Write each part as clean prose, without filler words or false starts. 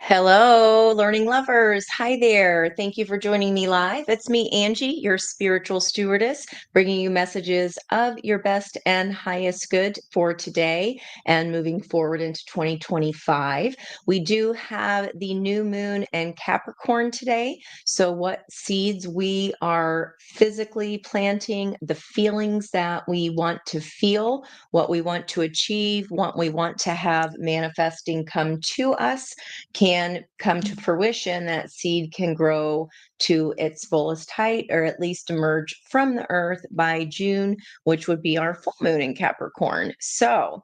Hello, learning lovers. Hi there. Thank you for joining me live. It's me, Angie, your spiritual stewardess, bringing you messages of your best and highest good for today and moving forward into 2025. We do have the new moon and Capricorn today. So, what seeds we are physically planting, the feelings that we want to feel, what we want to achieve, what we want to have manifesting come to us can come to fruition, that seed can grow to its fullest height or at least emerge from the earth by June, which would be our full moon in Capricorn. So,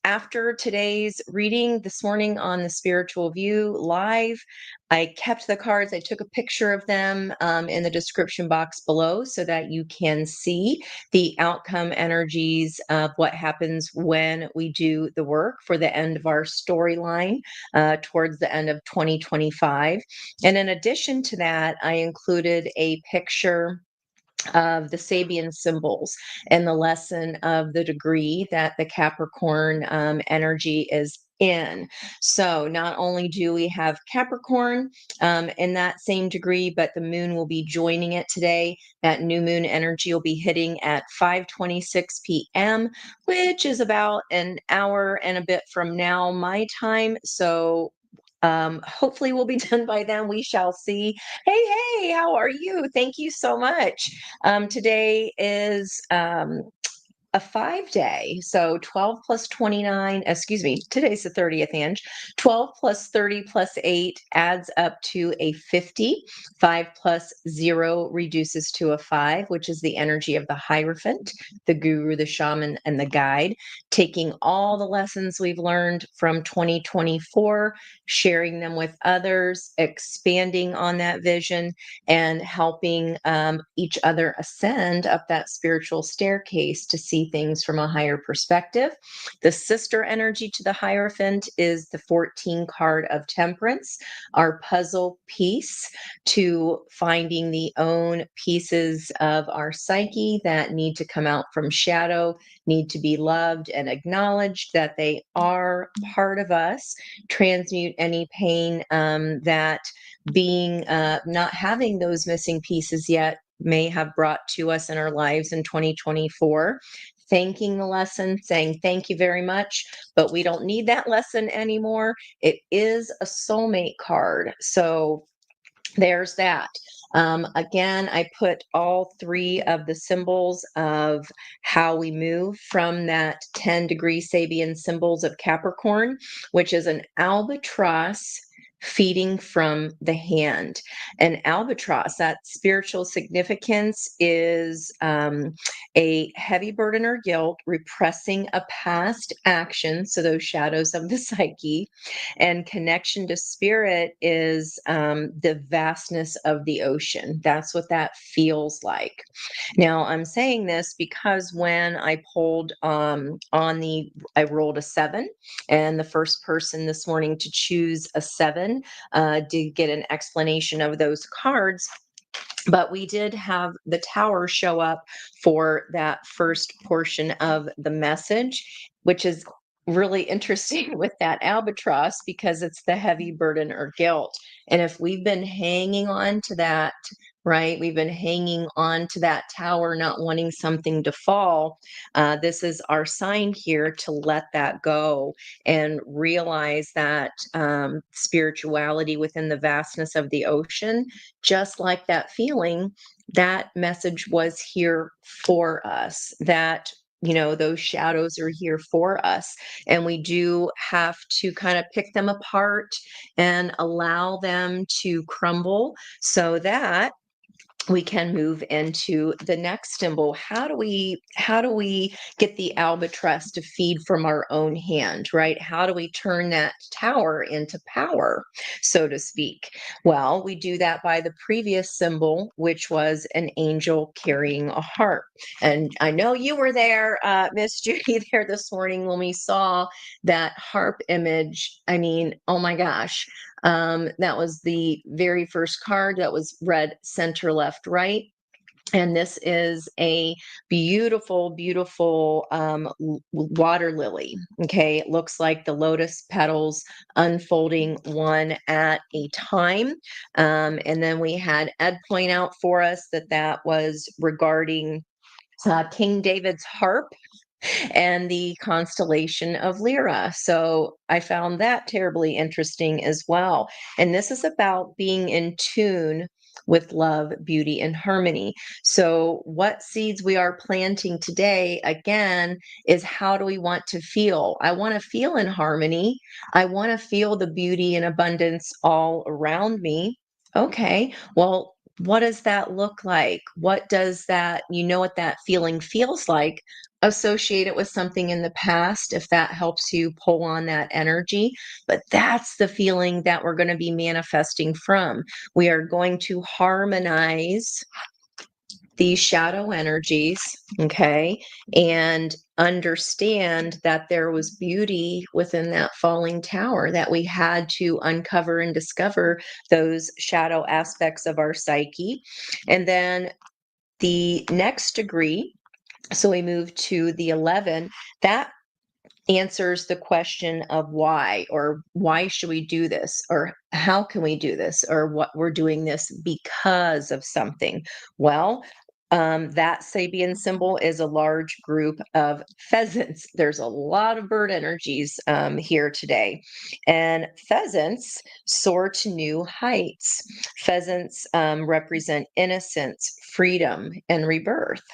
after today's reading this morning on the Spiritual View Live, I kept the cards. I took a picture of them in the description box below so that you can see the outcome energies of what happens when we do the work for the end of our storyline towards the end of 2025. And in addition to that, I included a picture of the Sabian symbols and the lesson of the degree that the Capricorn energy is in. So not only do we have Capricorn in that same degree, but the moon will be joining it today. That new moon energy will be hitting at 5:26 p.m., which is about an hour and a bit from now, my time. So hopefully we'll be done by then. We shall see. Hey, how are you? Thank you so much. Today is a 5 day. So 12 plus 29, excuse me, today's the 30th, Ange. 12 plus 30 plus 8 adds up to a 50. 5 plus 0 reduces to a 5, which is the energy of the Hierophant, the guru, the shaman, and the guide. Taking all the lessons we've learned from 2024, sharing them with others, expanding on that vision, and helping each other ascend up that spiritual staircase to see things from a higher perspective. The sister energy to the Hierophant is the 14 card of Temperance, our puzzle piece to finding the own pieces of our psyche that need to come out from shadow, need to be loved and acknowledged that they are part of us, transmute any pain that being not having those missing pieces yet may have brought to us in our lives in 2024. Thanking the lesson, saying thank you very much, but we don't need that lesson anymore. It is a soulmate card. So there's that. Again, I put all three of the symbols of how we move from that 10-degree Sabian symbols of Capricorn, which is an albatross feeding from the hand. An albatross, that spiritual significance is a heavy burden or guilt, repressing a past action, so those shadows of the psyche, and connection to spirit is the vastness of the ocean. That's what that feels like. Now, I'm saying this because when I pulled I rolled a 7, and the first person this morning to choose a 7 did get an explanation of those cards. But we did have the tower show up for that first portion of the message, which is really interesting with that albatross because it's the heavy burden or guilt. And if we've been hanging on to that, right, we've been hanging on to that tower, not wanting something to fall. This is our sign here to let that go and realize that spirituality within the vastness of the ocean, just like that feeling, that message was here for us, that those shadows are here for us, and we do have to kind of pick them apart and allow them to crumble so that we can move into the next symbol. How do we get the albatross to feed from our own hand, right? How do we turn that tower into power, so to speak? Well, we do that by the previous symbol, which was an angel carrying a harp. And I know you were there, Miss Judy, there this morning when we saw that harp image. I mean, oh my gosh. That was the very first card that was read center, left, right. And this is a beautiful, beautiful water lily. Okay. It looks like the lotus petals unfolding one at a time. And then we had Ed point out for us that that was regarding King David's harp and the constellation of Lyra. So I found that terribly interesting as well. And this is about being in tune with love, beauty, and harmony. So, what seeds we are planting today, again, is how do we want to feel? I want to feel in harmony. I want to feel the beauty and abundance all around me. Okay, well, what does that look like? What does that, what that feeling feels like? Associate it with something in the past if that helps you pull on that energy. But that's the feeling that we're going to be manifesting from. We are going to harmonize these shadow energies, okay, and understand that there was beauty within that falling tower, that we had to uncover and discover those shadow aspects of our psyche. And then the next degree, so we move to the 11, that answers the question of why, or why should we do this, or how can we do this, or what we're doing this because of something. Well, that Sabian symbol is a large group of pheasants. There's a lot of bird energies here today. And pheasants soar to new heights. Pheasants represent innocence, freedom, and rebirth.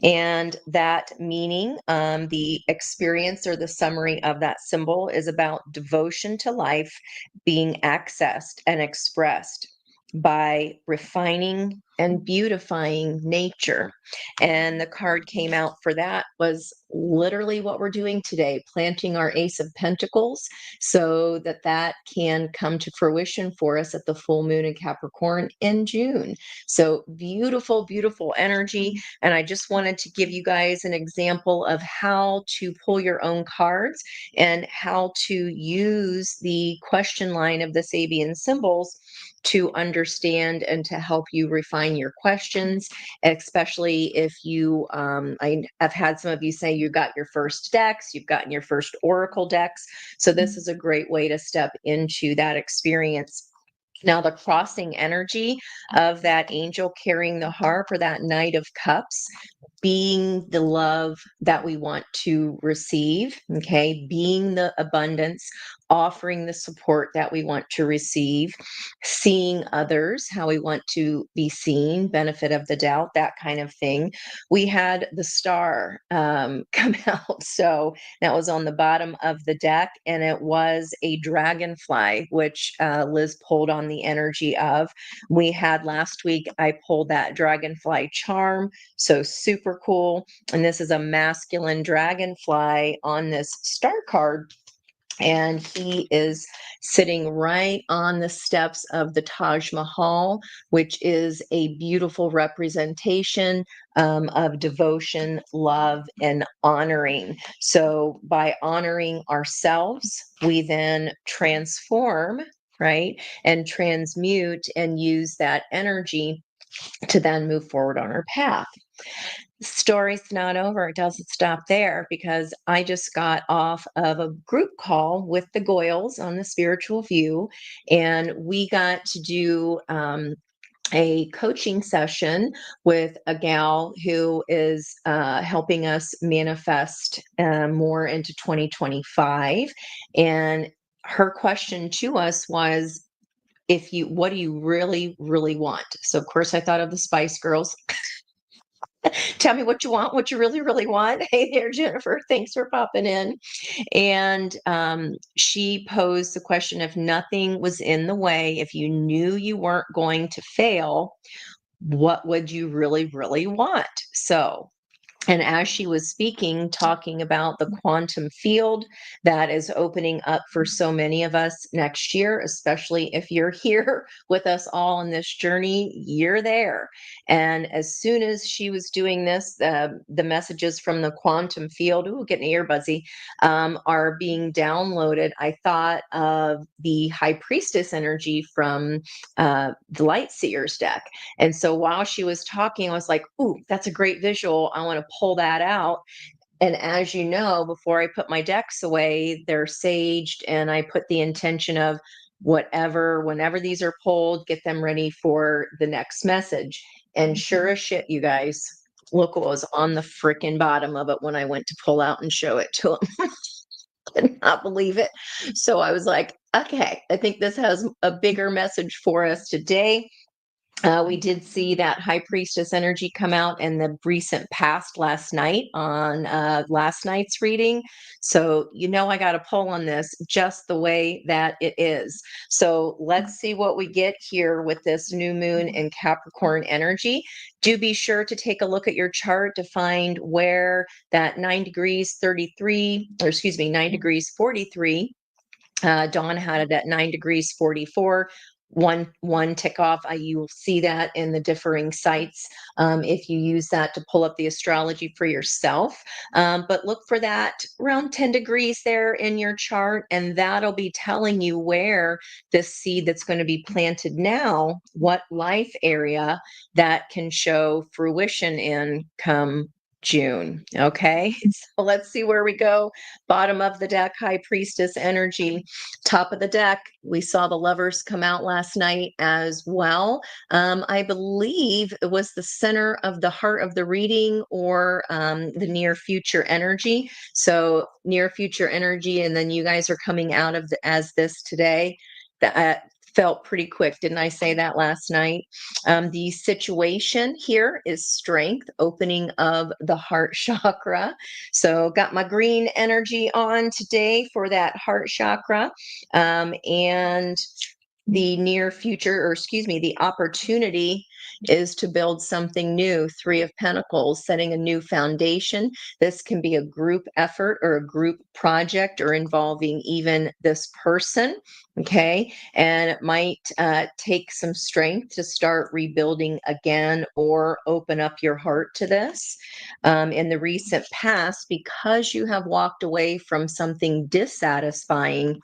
And that meaning, the experience or the summary of that symbol is about devotion to life being accessed and expressed by refining and beautifying nature. And the card came out for that was literally what we're doing today, planting our Ace of Pentacles so that that can come to fruition for us at the full moon in Capricorn in June. So beautiful, beautiful energy. And I just wanted to give you guys an example of how to pull your own cards and how to use the question line of the Sabian symbols to understand and to help you refine your questions, especially if you, I've had some of you say you got your first decks, you've gotten your first oracle decks. So this is a great way to step into that experience. Now, the crossing energy of that angel carrying the harp, or that Knight of Cups, being the love that we want to receive, okay, being the abundance, offering the support that we want to receive, seeing others how we want to be seen, benefit of the doubt, that kind of thing. We had the star come out. So that was on the bottom of the deck, and it was a dragonfly, which Liz pulled on the energy of. We had last week, I pulled that dragonfly charm. So super cool. And this is a masculine dragonfly on this star card. And he is sitting right on the steps of the Taj Mahal, which is a beautiful representation of devotion, love, and honoring. So by honoring ourselves, we then transform, right? And transmute and use that energy to then move forward on our path. Story's not over. It doesn't stop there, because I just got off of a group call with the Goyles on the Spiritual View, and we got to do a coaching session with a gal who is helping us manifest more into 2025. And her question to us was, what do you really, really want? So, of course, I thought of the Spice Girls. Tell me what you want, what you really, really want. Hey there, Jennifer. Thanks for popping in. And she posed the question, if nothing was in the way, if you knew you weren't going to fail, what would you really, really want? So And as she was speaking, talking about the quantum field that is opening up for so many of us next year, especially if you're here with us all on this journey, you're there. And as soon as she was doing this, the messages from the quantum field, ooh, getting earbuzzy, are being downloaded. I thought of the high priestess energy from the light seers deck. And so while she was talking, I was like, ooh, that's a great visual. I want to pull that out. And as you know, before I put my decks away, they're saged, and I put the intention of whenever these are pulled, get them ready for the next message. And sure as shit, you guys, look what was on the freaking bottom of it when I went to pull out and show it to them. Could not believe it. So I was like, okay, I think this has a bigger message for us today. We did see that high priestess energy come out in the recent past last night on last night's reading. So, I got to pull on this just the way that it is. So, let's see what we get here with this new moon in Capricorn energy. Do be sure to take a look at your chart to find where that 9 degrees 33, or excuse me, 9 degrees 43. Dawn had it at 9 degrees 44. One tick off. You'll see that in the differing sites if you use that to pull up the astrology for yourself. But look for that around 10 degrees there in your chart, and that'll be telling you where this seed that's going to be planted now, what life area that can show fruition in come June. Okay, so let's see where we go. Bottom of the deck, high priestess energy. Top of the deck, we saw the lovers come out last night as well. I believe it was the center of the heart of the reading, or the near future energy. So near future energy, and then you guys are coming out of as this today. That felt pretty quick. Didn't I say that last night? The situation here is strength, opening of the heart chakra. So got my green energy on today for that heart chakra. And the near future, or excuse me, the opportunity is to build something new. 3 of Pentacles, setting a new foundation. This can be a group effort or a group project, or involving even this person. Okay. And it might take some strength to start rebuilding again, or open up your heart to this. In the recent past, because you have walked away from something dissatisfying,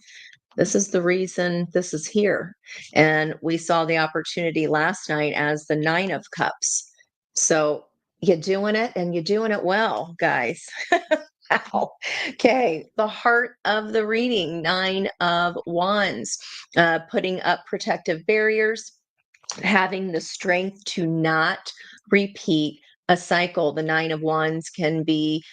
this is the reason this is here. And we saw the opportunity last night as the 9 of Cups. So you're doing it, and you're doing it well, guys. Wow. Okay. The heart of the reading, 9 of Wands, putting up protective barriers, having the strength to not repeat a cycle. The 9 of Wands can be,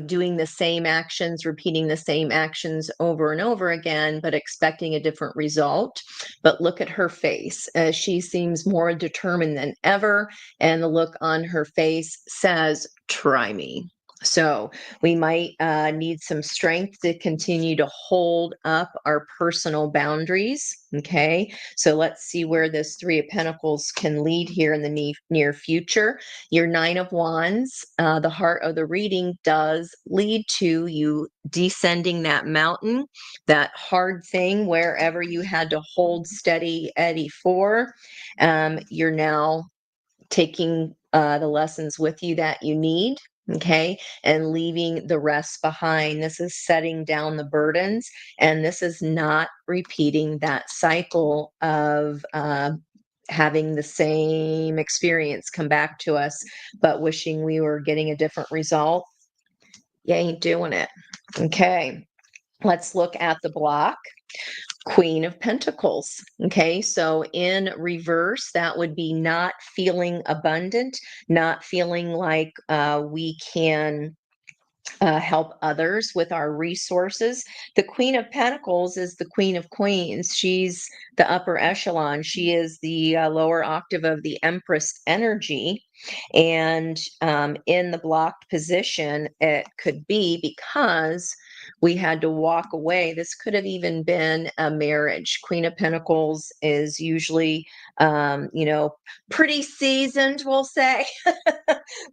doing the same actions, repeating the same actions over and over again, but expecting a different result. But look at her face. She seems more determined than ever, and the look on her face says, try me. So we might need some strength to continue to hold up our personal boundaries. Okay. So let's see where this 3 of Pentacles can lead here in the near future. Your 9 of Wands, the heart of the reading, does lead to you descending that mountain, that hard thing wherever you had to hold steady Eddie for. You're now taking the lessons with you that you need. Okay. And leaving the rest behind. This is setting down the burdens. And this is not repeating that cycle of having the same experience come back to us, but wishing we were getting a different result. You ain't doing it. Okay. Let's look at the block. Queen of Pentacles. Okay, so in reverse, that would be not feeling abundant, not feeling like we can help others with our resources. The Queen of Pentacles is the Queen of Queens. She's the upper echelon. She is the lower octave of the Empress energy. And in the blocked position, it could be because we had to walk away. This could have even been a marriage. Queen of Pentacles is usually, you know, pretty seasoned, we'll say.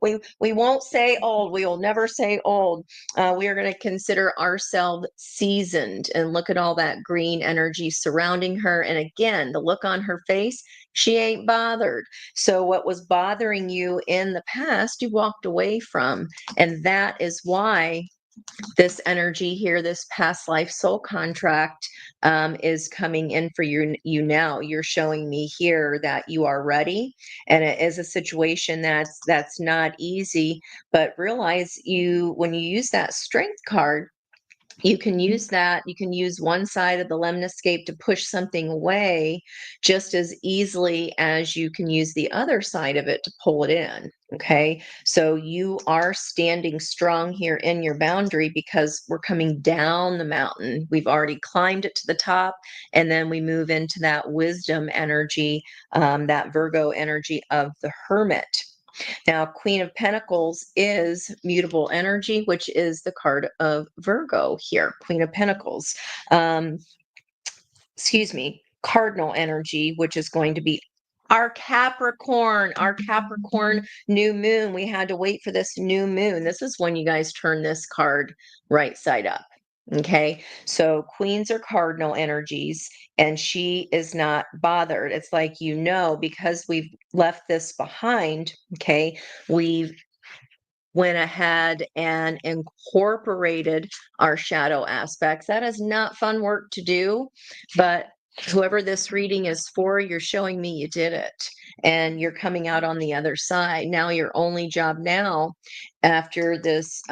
We won't say old. We will never say old. We are going to consider ourselves seasoned, and look at all that green energy surrounding her. And again, the look on her face, she ain't bothered. So what was bothering you in the past, you walked away from. And that is why this energy here, this past life soul contract, is coming in for you now. You're showing me here that you are ready, and it is a situation that's not easy. But realize, when you use that strength card, you can use that. You can use one side of the lemniscape to push something away just as easily as you can use the other side of it to pull it in. Okay. So you are standing strong here in your boundary, because we're coming down the mountain. We've already climbed it to the top, and then we move into that wisdom energy, that Virgo energy of the Hermit. Now, Queen of Pentacles is mutable energy, which is the card of Virgo here, Queen of Pentacles. Um, excuse me, cardinal energy, which is going to be our Capricorn new moon. We had to wait for this new moon. This is when you guys turn this card right side up. Okay, so queens are cardinal energies, and she is not bothered. It's like, because we've left this behind. Okay, we've went ahead and incorporated our shadow aspects. That is not fun work to do, but whoever this reading is for, you're showing me you did it, and you're coming out on the other side. Now, your only job now, after this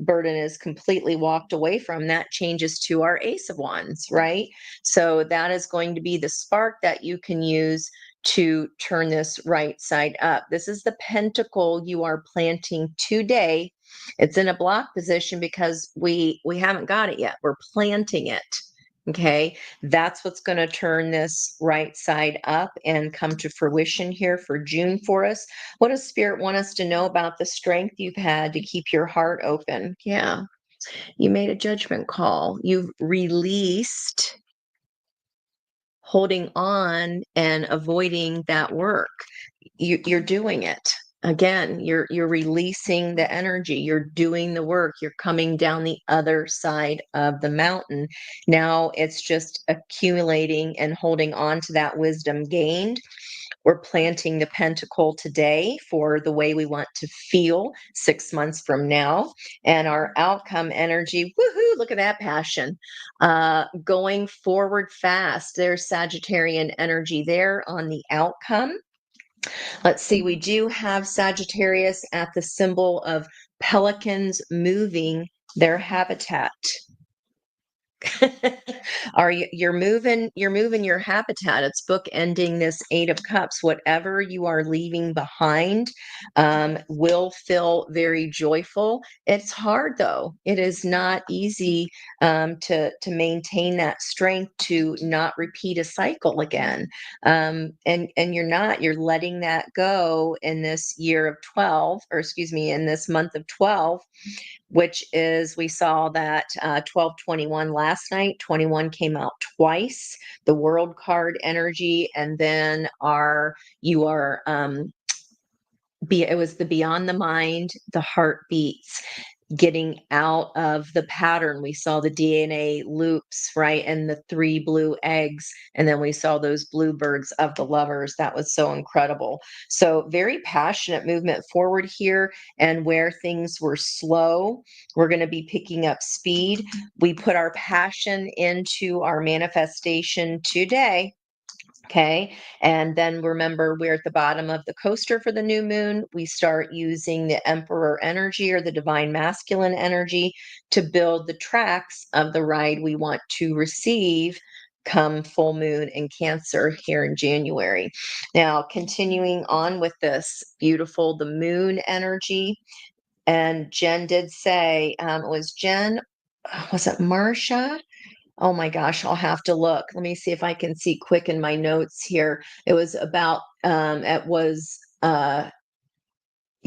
burden is completely walked away from, that changes to our Ace of Wands, right? So that is going to be the spark that you can use to turn this right side up. This is the pentacle you are planting today. It's in a block position because we haven't got it yet. We're planting it. Okay, that's what's going to turn this right side up and come to fruition here for June for us. What does Spirit want us to know about the strength you've had to keep your heart open? Yeah, you made a judgment call. You've released holding on and avoiding that work. You're doing it. Again, you're releasing the energy, you're doing the work, you're coming down the other side of the mountain. Now it's just accumulating and holding on to that wisdom gained. We're planting the pentacle today for the way we want to feel 6 months from now. And our outcome energy, woohoo, look at that passion. Going forward fast. There's Sagittarian energy there on the outcome. Let's see, we do have Sagittarius at the symbol of pelicans moving their habitat. You're moving your habitat. It's bookending this Eight of Cups. Whatever you are leaving behind will feel very joyful. It's hard, though. It is not easy to maintain that strength, to not repeat a cycle again. And you're letting that go in this year of 12, or excuse me, in this month of 12, which is, we saw that 12/21 last night. 21 came out twice, the world card energy, and then it was the beyond the mind, the heartbeats, getting out of the pattern. We saw the DNA loops, right? And the 3 blue eggs. And then we saw those bluebirds of the lovers. That was so incredible. So very passionate movement forward here. And where things were slow, we're going to be picking up speed. We put our passion into our manifestation today. Okay. And then remember, we're at the bottom of the coaster for the new moon. We start using the emperor energy, or the divine masculine energy, to build the tracks of the ride we want to receive come full moon in Cancer here in January. Now, continuing on with this beautiful, the moon energy. And Jen did say, was it Marsha? Oh my gosh, I'll have to look. Let me see if I can see quick in my notes here. It was about,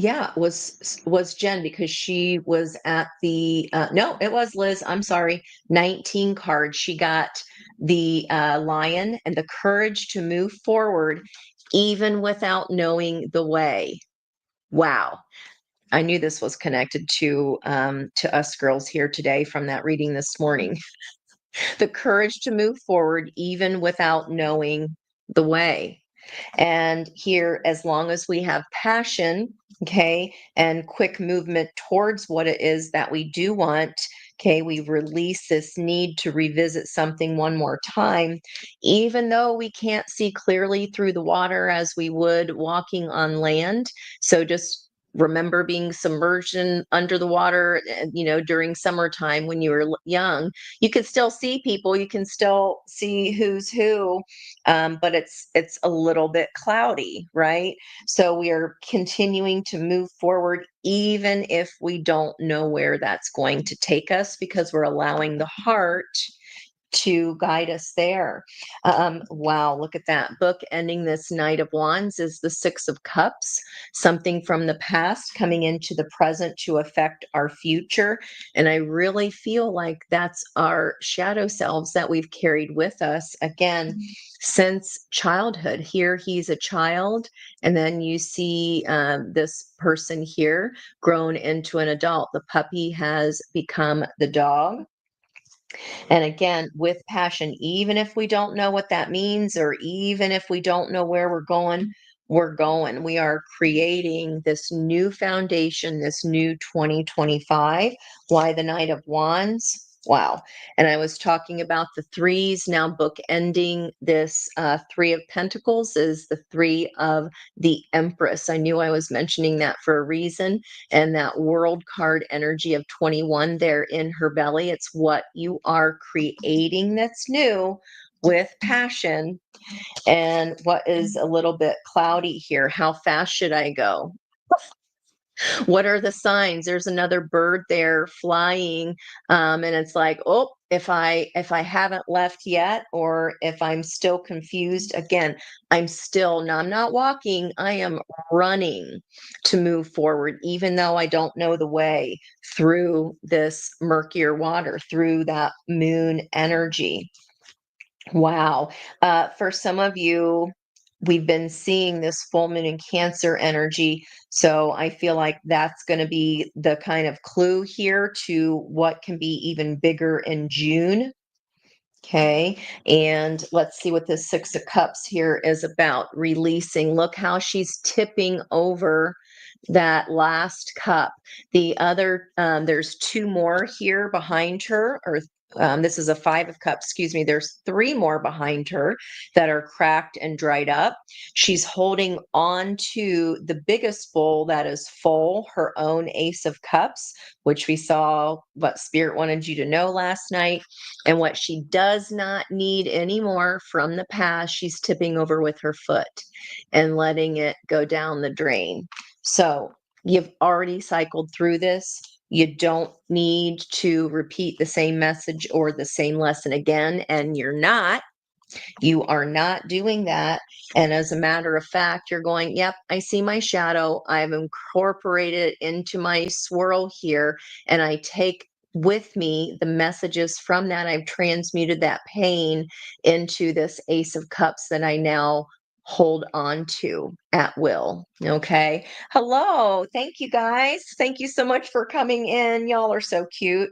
Yeah, was Jen because she was at the no, it was Liz. I'm sorry. 19 cards. She got the lion and the courage to move forward even without knowing the way. Wow. I knew this was connected to us girls here today from that reading this morning. The courage to move forward even without knowing the way. And here, as long as we have passion, okay, and quick movement towards what it is that we do want, okay, we release this need to revisit something one more time, even though we can't see clearly through the water as we would walking on land. So just remember being submerged in under the water, during summertime when you were young. You could still see people, you can still see who's who, but it's a little bit cloudy, right? So we are continuing to move forward, even if we don't know where that's going to take us, because we're allowing the heart to guide us there. Wow, look at that. Book ending this Knight of Wands is the Six of Cups, something from the past coming into the present to affect our future. And I really feel like that's our shadow selves that we've carried with us again since childhood. Here, he's a child, and then you see this person here grown into an adult. The puppy has become the dog, and again, with passion, even if we don't know what that means, or even if we don't know where we're going, we're going. We are creating this new foundation, this new 2025. Why the Knight of Wands? Wow. And I was talking about the threes. Now, book ending this Three of Pentacles is the Three of the Empress. I knew I was mentioning that for a reason, and that world card energy of 21 there in her belly. It's what you are creating that's new with passion. And what is a little bit cloudy here? How fast should I go? What are the signs? There's another bird there flying, and it's like, oh, if I haven't left yet, or if I'm still confused, again, I'm not walking, I am running to move forward, even though I don't know the way through this murkier water, through that moon energy. Wow. For some of you, we've been seeing this full moon in Cancer energy. So I feel like that's going to be the kind of clue here to what can be even bigger in June. Okay. And let's see what this Six of Cups here is about. Releasing. Look how she's tipping over that last cup. The other, there's two more here behind her, or this is a Five of Cups, excuse me. There's three more behind her that are cracked and dried up. She's holding on to the biggest bowl that is full, her own Ace of Cups, which we saw what Spirit wanted you to know last night. And what she does not need anymore from the past, she's tipping over with her foot and letting it go down the drain. So you've already cycled through this. You don't need to repeat the same message or the same lesson again, and you're not. You are not doing that. And as a matter of fact, you're going, yep, I see my shadow. I've incorporated it into my swirl here, and I take with me the messages from that. I've transmuted that pain into this Ace of Cups that I now hold on to at will. Okay. Hello. Thank you guys. Thank you so much for coming in. Y'all are so cute.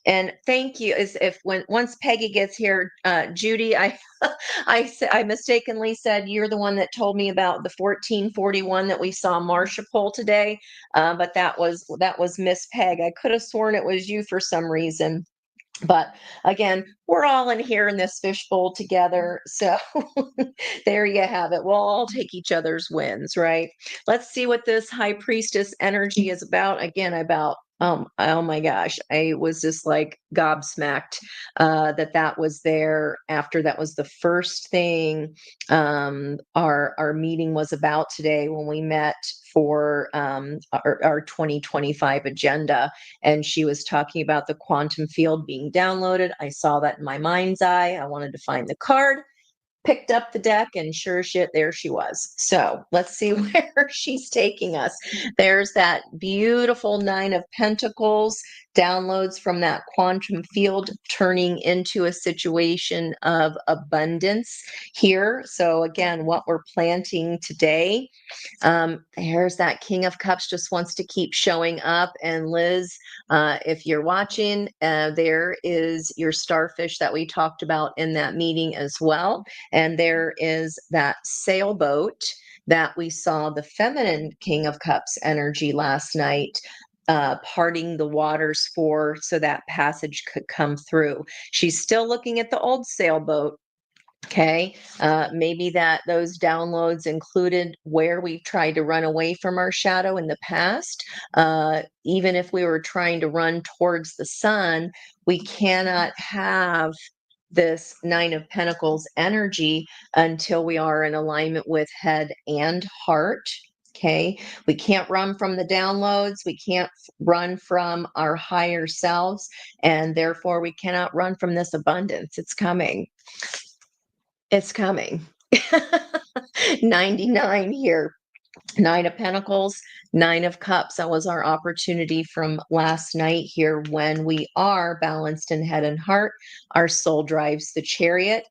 And thank you. As if when once Peggy gets here, Judy, I mistakenly said you're the one that told me about the 1441 that we saw Marsha pull today, but that was Miss Peg. I could have sworn it was you for some reason. But again, we're all in here in this fishbowl together. So there you have it. We'll all take each other's wins, right? Let's see what this high priestess energy is about. Again, about oh my gosh, I was just like gobsmacked that was there. After that was the first thing our meeting was about today when we met for our 2025 agenda, and she was talking about the quantum field being downloaded. I saw that in my mind's eye. I wanted to find the card. picked up the deck, and sure as shit, there she was. So let's see where she's taking us. There's that beautiful Nine of Pentacles, downloads from that quantum field, turning into a situation of abundance here. So again, what we're planting today. Here's that King of Cups, just wants to keep showing up. And Liz, if you're watching, there is your starfish that we talked about in that meeting as well. And there is that sailboat that we saw the feminine King of Cups energy last night, parting the waters for, so that passage could come through. She's still looking at the old sailboat. Okay, maybe that those downloads included where we've tried to run away from our shadow in the past. Even if we were trying to run towards the sun, we cannot have this Nine of Pentacles energy until we are in alignment with head and heart. Okay, we can't run from the downloads, we can't run from our higher selves, and therefore we cannot run from this abundance. It's coming. It's coming. 99 here. Nine of Pentacles, Nine of Cups. That was our opportunity from last night here. When we are balanced in head and heart, our soul drives the chariot.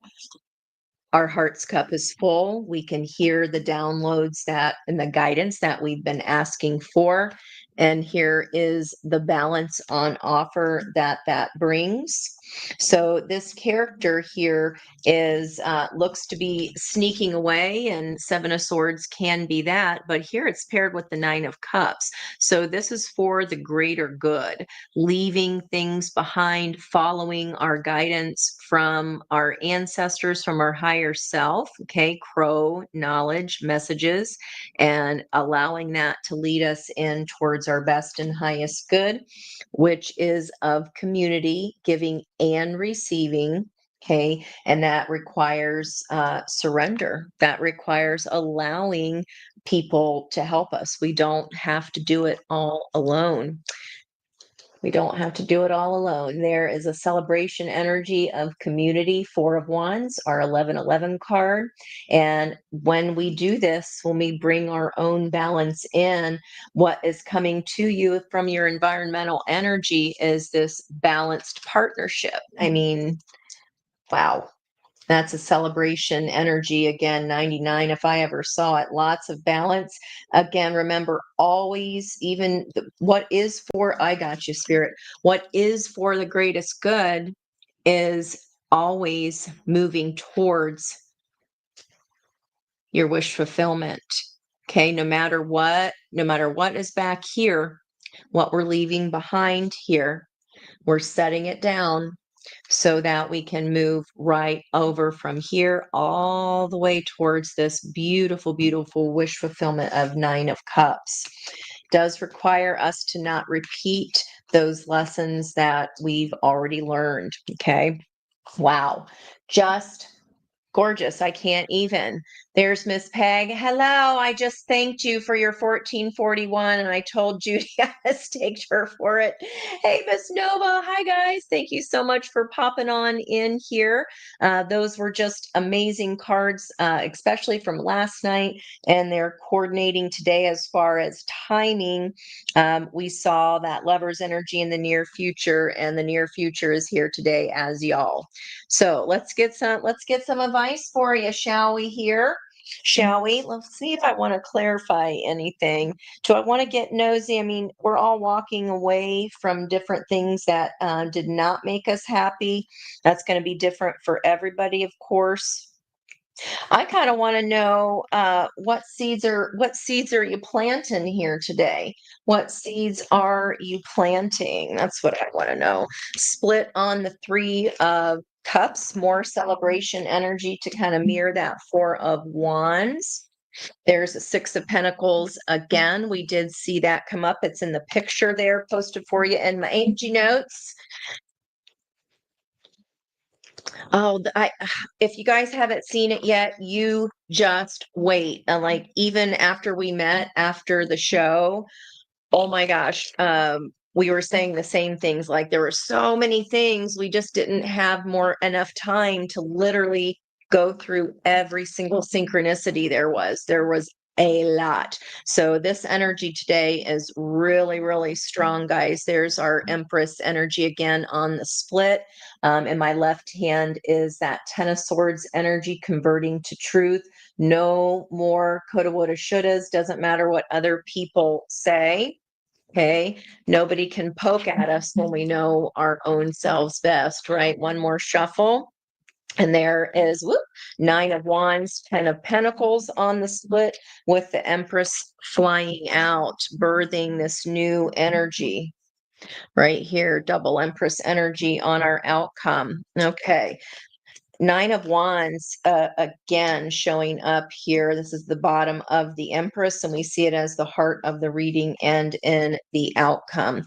Our heart's cup is full. We can hear the downloads that and the guidance that we've been asking for. And here is the balance on offer that brings. So this character here is looks to be sneaking away, and Seven of Swords can be that, but here it's paired with the Nine of Cups. So this is for the greater good, leaving things behind, following our guidance from our ancestors, from our higher self, okay, crow knowledge, messages, and allowing that to lead us in towards our best and highest good, which is of community, giving and receiving. Okay, and that requires surrender. That requires allowing people to help us. We don't have to do it all alone. We don't have to do it all alone. There is a celebration energy of community, Four of Wands, our 1111 card. And when we do this, when we bring our own balance in, what is coming to you from your environmental energy is this balanced partnership. I mean, wow. That's a celebration energy. Again, 99, if I ever saw it, lots of balance. Again, remember always, even what is for, I got you, Spirit, what is for the greatest good is always moving towards your wish fulfillment. Okay, no matter what is back here, what we're leaving behind here, we're setting it down so that we can move right over from here all the way towards this beautiful, beautiful wish fulfillment of Nine of Cups. Does require us to not repeat those lessons that we've already learned. Okay. Wow. Just gorgeous. I can't even. There's Miss Peg. Hello. I just thanked you for your 1441, and I told Judy I mistaked her for it. Hey, Miss Nova. Hi, guys. Thank you so much for popping on in here. Those were just amazing cards, especially from last night, and they're coordinating today as far as timing. We saw that lover's energy in the near future, and the near future is here today as y'all. So let's get some advice for you, shall we here? Shall we? Let's see if I want to clarify anything. Do I want to get nosy? I mean, we're all walking away from different things that did not make us happy. That's going to be different for everybody, of course. I kind of want to know what seeds are you planting here today? What seeds are you planting? That's what I want to know. Split on the Three of Cups, more celebration energy to kind of mirror that Four of Wands. There's a Six of Pentacles. Again, we did see that come up. It's in the picture there posted for you in my Angi-Notes. Oh, if you guys haven't seen it yet, you just wait. And like, even after we met after the show, oh my gosh, we were saying the same things. Like, there were so many things, we just didn't have more enough time to literally go through every single synchronicity there was. There was a lot. So this energy today is really, really strong, guys. There's our Empress energy again on the split. In my left hand is that Ten of Swords energy converting to truth. No more coulda, woulda, shouldas. Doesn't matter what other people say. Okay. Nobody can poke at us when we know our own selves best, right? One more shuffle. And there is whoop, Nine of Wands, Ten of Pentacles on the split with the Empress flying out, birthing this new energy right here, double Empress energy on our outcome. Okay. Nine of Wands, again, showing up here. This is the bottom of the Empress, and we see it as the heart of the reading and in the outcome.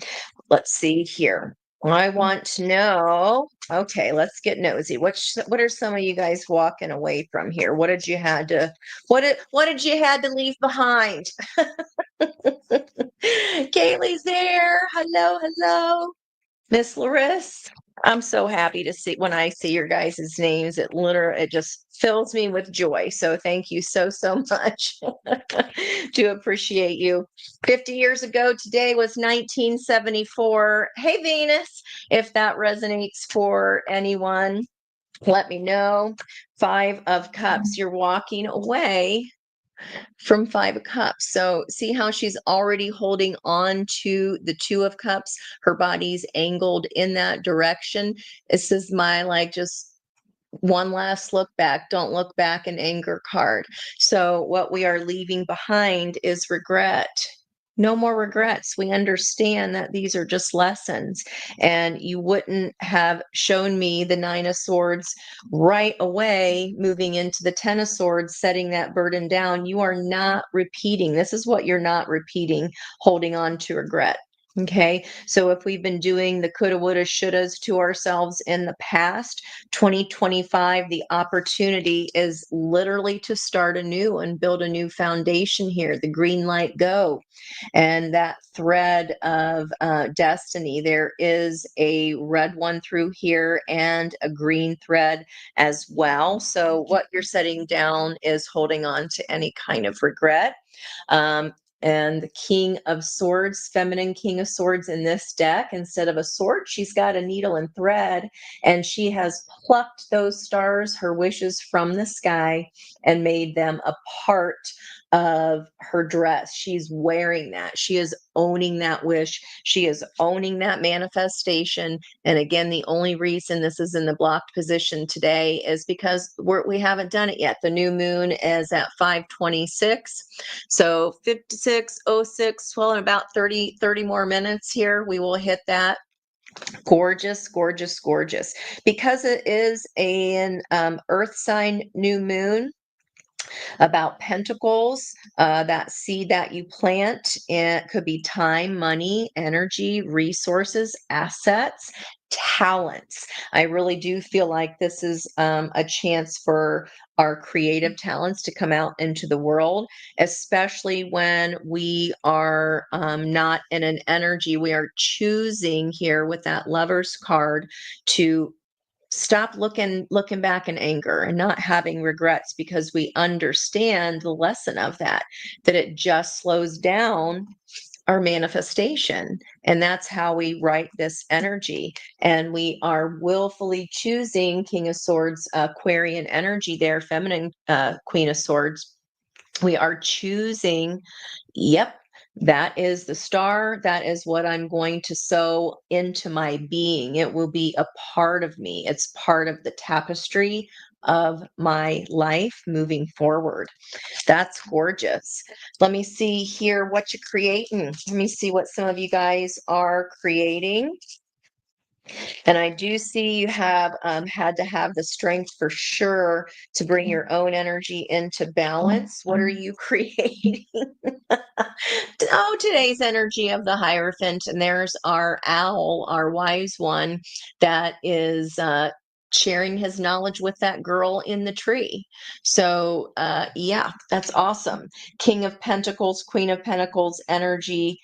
Let's see here. I want to know. Okay, let's get nosy. What are some of you guys walking away from here? What did you had to leave behind? Kaylee's there. Hello, hello. Miss Larissa, I'm so happy to see when I see your guys' names. It just fills me with joy. So thank you so, so much. Do appreciate you. 50 years ago today was 1974. Hey, Venus, if that resonates for anyone, let me know. Five of Cups, you're walking away from Five of Cups. So see how she's already holding on to the Two of Cups. Her body's angled in that direction. This is my like just one last look back. Don't look back in anger card. So what we are leaving behind is regret. No more regrets. We understand that these are just lessons, and you wouldn't have shown me the Nine of Swords right away, moving into the Ten of Swords, setting that burden down. You are not repeating. This is what you're not repeating, holding on to regret. Okay. So if we've been doing the coulda, woulda, shouldas to ourselves in the past, 2025, the opportunity is literally to start anew and build a new foundation here. The green light go. And that thread of destiny, there is a red one through here and a green thread as well. So what you're setting down is holding on to any kind of regret. And the King of Swords, feminine King of Swords in this deck, instead of a sword, she's got a needle and thread, and she has plucked those stars, her wishes from the sky, and made them a part of her dress. She's wearing that. She is owning that wish. She is owning that manifestation. And again, the only reason this is in the blocked position today is because we haven't done it yet. The new moon is at 5:26. So 56:06, well, in about 30 more minutes here, we will hit that. Gorgeous, gorgeous, gorgeous. Because it is an earth sign new moon, about pentacles, that seed that you plant. It could be time, money, energy, resources, assets, talents. I really do feel like this is a chance for our creative talents to come out into the world, especially when we are not in an energy. We are choosing here with that Lover's card to stop looking back in anger and not having regrets, because we understand the lesson of that it just slows down our manifestation. And that's how we write this energy. And we are willfully choosing King of Swords, Aquarian energy there, feminine Queen of Swords. We are choosing, yep, that is the star. That is what I'm going to sew into my being. It will be a part of me. It's part of the tapestry of my life moving forward. That's gorgeous. Let me see here what you're creating. Let me see what some of you guys are creating. And I do see you have had to have the strength for sure to bring your own energy into balance. What are you creating? Oh, today's energy of the Hierophant. And there's our owl, our wise one, that is sharing his knowledge with that girl in the tree. So, yeah, that's awesome. King of Pentacles, Queen of Pentacles energy.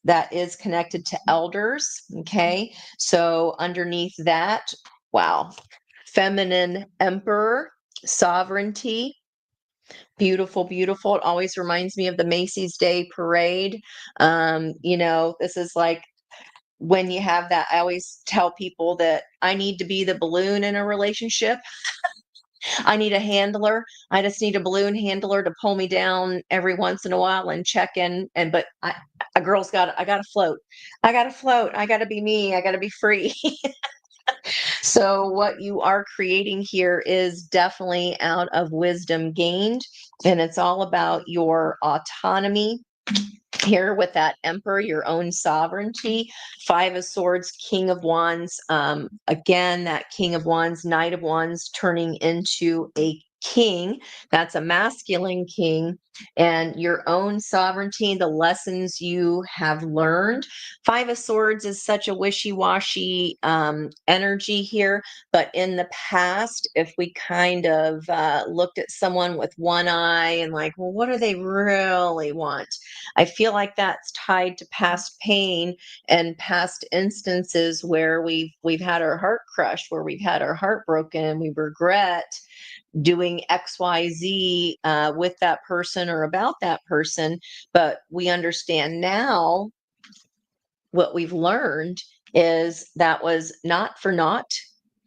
That is connected to elders. Okay. So underneath that, wow, feminine emperor. sovereignty. Beautiful, beautiful. It always reminds me of the Macy's Day Parade. This is like when you have that, I always tell people that I need to be the balloon in a relationship. I need a handler. I just need a balloon handler to pull me down every once in a while and check in. But a girl's I got to float. I got to float. I got to be me. I got to be free. So, what you are creating here is definitely out of wisdom gained, and it's all about your autonomy here with that emperor, your own sovereignty. Five of Swords, King of Wands. Again, that King of Wands, Knight of Wands turning into a king. That's a masculine king, and your own sovereignty, the lessons you have learned. Five of Swords is such a wishy-washy energy here, but in the past, if we kind of looked at someone with one eye and like, well, what do they really want? I feel like that's tied to past pain and past instances where we've had our heart crushed, where we've had our heart broken, and we regret doing XYZ with that person or about that person. But we understand now what we've learned is that was not for naught.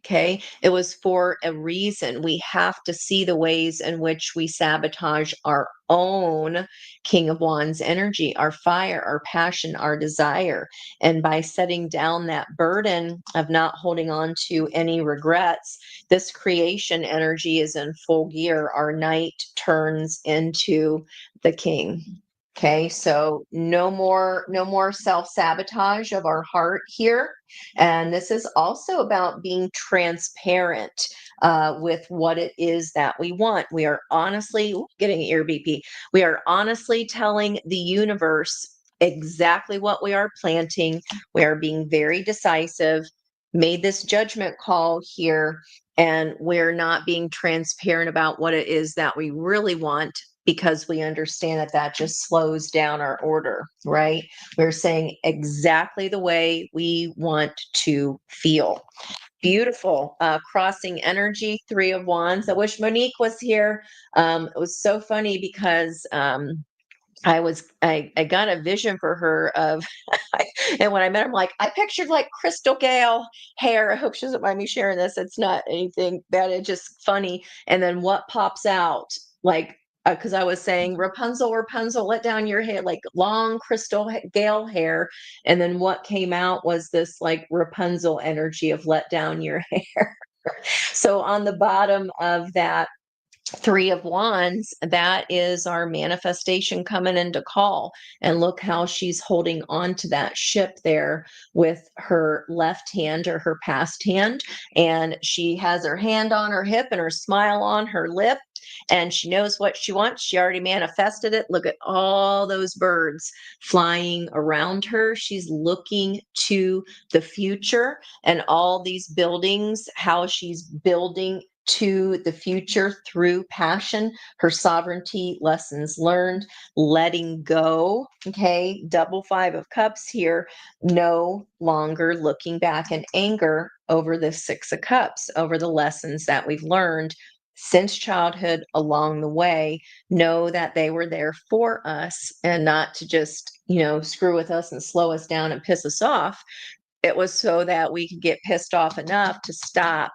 Okay. It was for a reason. We have to see the ways in which we sabotage our own King of Wands energy, our fire, our passion, our desire. And by setting down that burden of not holding on to any regrets, this creation energy is in full gear. Our knight turns into the king. Okay, so no more self-sabotage of our heart here. And this is also about being transparent with what it is that we want. We are honestly getting ear BP. We are honestly telling the universe exactly what we are planting. We are being very decisive, made this judgment call here, and we're not being transparent about what it is that we really want, because we understand that that just slows down our order, right? We're saying exactly the way we want to feel. Beautiful. Crossing energy, Three of Wands. I wish Monique was here. It was so funny because I got a vision for her of and when I met her, I'm like, I pictured like Crystal Gale hair. I hope she doesn't mind me sharing this. It's not anything bad. It's just funny. And then what pops out, like, because I was saying, Rapunzel, Rapunzel, let down your hair, like long Crystal Gale hair. And then what came out was this like Rapunzel energy of let down your hair. So on the bottom of that Three of Wands, that is our manifestation coming into call. And look how she's holding on to that ship there with her left hand or her past hand. And she has her hand on her hip and her smile on her lip. And she knows what she wants. She already manifested it. Look at all those birds flying around her. She's looking to the future and all these buildings, how she's building to the future through passion, her sovereignty, lessons learned, letting go. Okay, double Five of Cups here, no longer looking back in anger over the Six of Cups, over the lessons that we've learned since childhood along the way. Know that they were there for us and not to just, screw with us and slow us down and piss us off. It was so that we could get pissed off enough to stop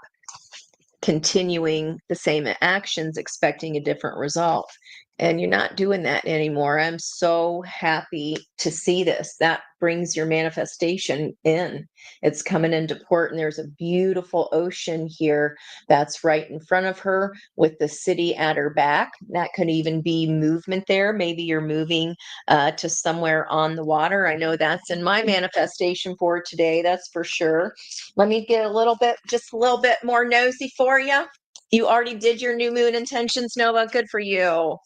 continuing the same actions expecting a different result. And you're not doing that anymore. I'm so happy to see this. That brings your manifestation in. It's coming into port, and there's a beautiful ocean here that's right in front of her with the city at her back. That could even be movement there. Maybe you're moving to somewhere on the water. I know that's in my manifestation for today, that's for sure. Let me get just a little bit more nosy for you. You already did your new moon intentions, Nova. Good for you.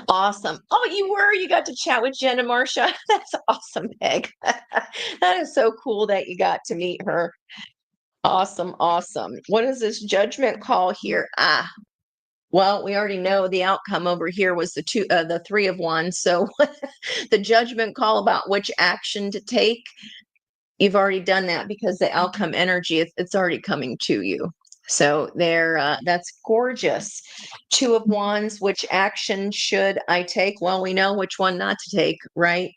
Awesome. Oh, you got to chat with Jen and Marcia. That's awesome, Peg. That is so cool that you got to meet her. Awesome, awesome. What is this judgment call here? Well, we already know the outcome over here was the Three of Wands. So the judgment call about which action to take, you've already done that because the outcome energy, it's already coming to you. So that's gorgeous. Two of Wands, which action should I take? Well, we know which one not to take, right?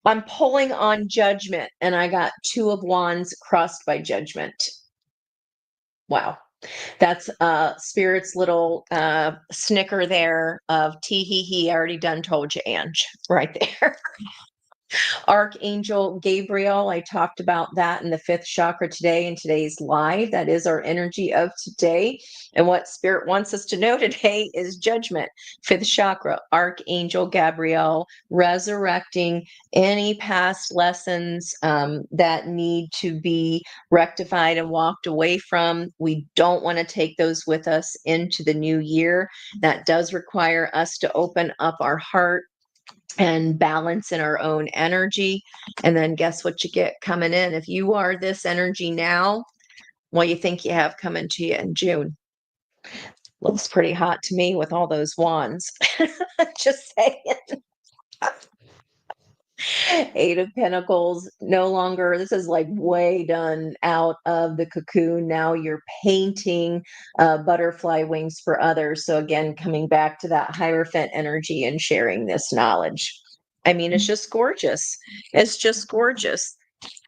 I'm pulling on judgment, and I got Two of Wands crossed by judgment. Wow. That's Spirit's little snicker there of tee hee hee. I already done told you, Ange, right there. Archangel Gabriel, I talked about that in the fifth chakra today in today's live. That is our energy of today. And what Spirit wants us to know today is judgment. Fifth chakra, Archangel Gabriel, resurrecting any past lessons that need to be rectified and walked away from. We don't want to take those with us into the new year. That does require us to open up our heart and balance in our own energy. And then guess what you get coming in? If you are this energy now, what you think you have coming to you in June? Looks pretty hot to me with all those wands. Just saying. Eight of Pentacles, no longer, this is like way done out of the cocoon. Now you're painting butterfly wings for others. So, again, coming back to that Hierophant energy and sharing this knowledge. I mean, it's just gorgeous. It's just gorgeous.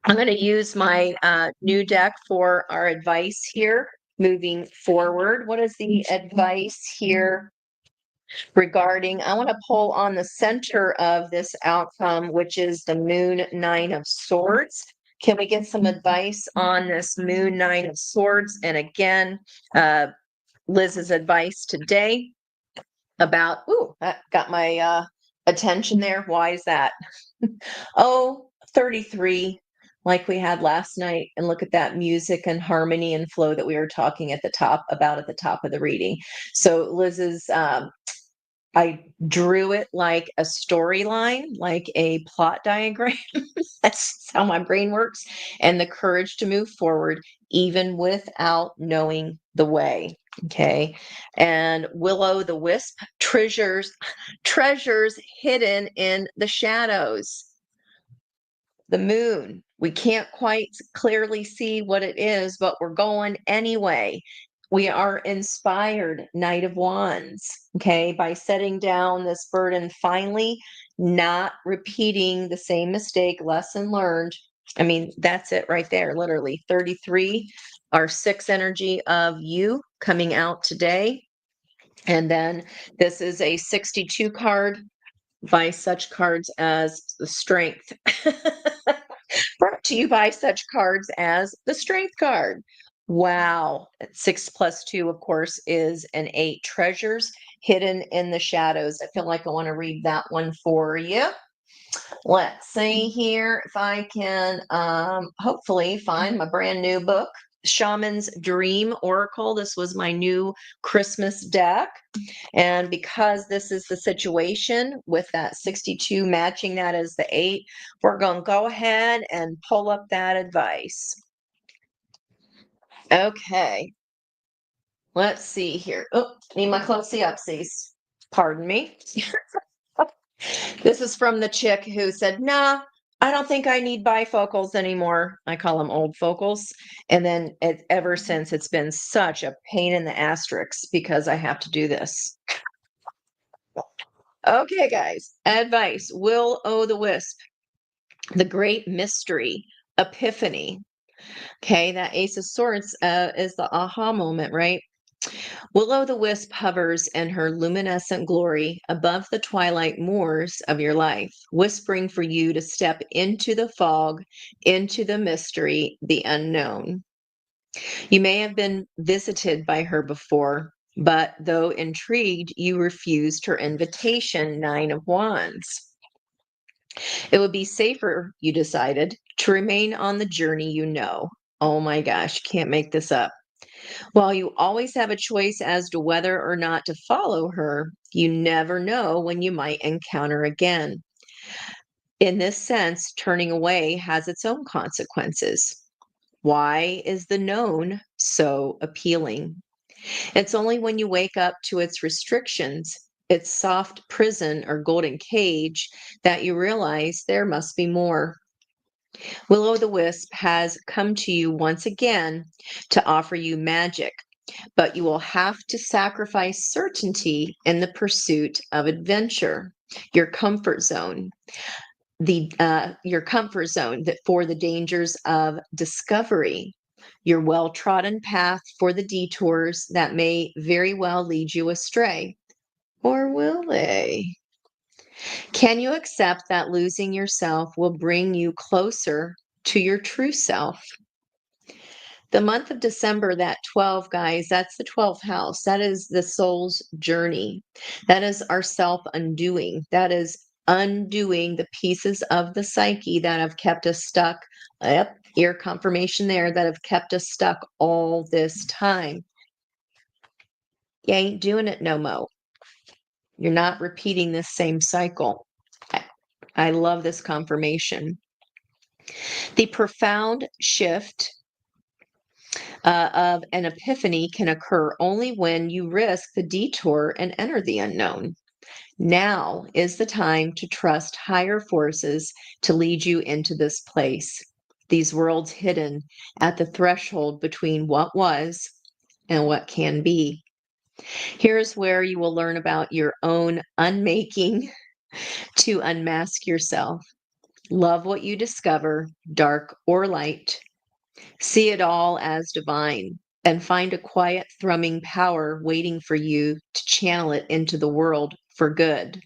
I'm going to use my new deck for our advice here moving forward. What is the advice here regarding? I want to pull on the center of this outcome, which is the Moon Nine of Swords. Can we get some advice on this Moon Nine of Swords? And again, Liz's advice today about, that got my attention there. Why is that? Oh, 33, like we had last night. And look at that music and harmony and flow that we were talking at the top about at the top of the reading. So Liz's I drew it like a storyline, like a plot diagram. That's how my brain works. And the courage to move forward, even without knowing the way. Okay. And Willow the Wisp, treasures hidden in the shadows. The moon. We can't quite clearly see what it is, but we're going anyway. We are inspired, Knight of Wands, okay, by setting down this burden finally, not repeating the same mistake, lesson learned. I mean, that's it right there, literally. 33, our sixth energy of you coming out today. And then this is a 62 card by such cards as the Strength. Brought to you by such cards as the Strength card. Wow. 6 plus 2, of course, is an 8. Treasures hidden in the shadows. I feel like I want to read that one for you. Let's see here if I can hopefully find my brand new book, Shaman's Dream Oracle. This was my new Christmas deck. And because this is the situation with that 62 matching that as the 8, we're going to go ahead and pull up that advice. Okay. Let's see here. Oh, need my closey-upsies. Pardon me. This is from the chick who said, nah, I don't think I need bifocals anymore. I call them old focals. And then ever since, it's been such a pain in the asterisks because I have to do this. Okay, guys, advice. Will O the Wisp, the great mystery, epiphany. Okay, that Ace of Swords is the aha moment, right? Will-O the Wisp hovers in her luminescent glory above the twilight moors of your life, whispering for you to step into the fog, into the mystery, the unknown. You may have been visited by her before, but though intrigued, you refused her invitation, Nine of Wands. It would be safer, you decided, to remain on the journey you know. Oh my gosh, can't make this up. While you always have a choice as to whether or not to follow her, you never know when you might encounter again. In this sense, turning away has its own consequences. Why is the known so appealing? It's only when you wake up to its restrictions, its soft prison or golden cage, that you realize there must be more. Will-o'-the-wisp has come to you once again to offer you magic, but you will have to sacrifice certainty in the pursuit of adventure, your comfort zone, your comfort zone that for the dangers of discovery, your well-trodden path for the detours that may very well lead you astray. Or will they? Can you accept that losing yourself will bring you closer to your true self? The month of December, that 12, guys, that's the 12th house. That is the soul's journey. That is our self undoing. That is undoing the pieces of the psyche that have kept us stuck. Yep, ear confirmation there, that have kept us stuck all this time. You ain't doing it no mo. You're not repeating this same cycle. I love this confirmation. The profound shift of an epiphany can occur only when you risk the detour and enter the unknown. Now is the time to trust higher forces to lead you into this place, these worlds hidden at the threshold between what was and what can be. Here's where you will learn about your own unmaking to unmask yourself. Love what you discover, dark or light. See it all as divine and find a quiet, thrumming power waiting for you to channel it into the world for good.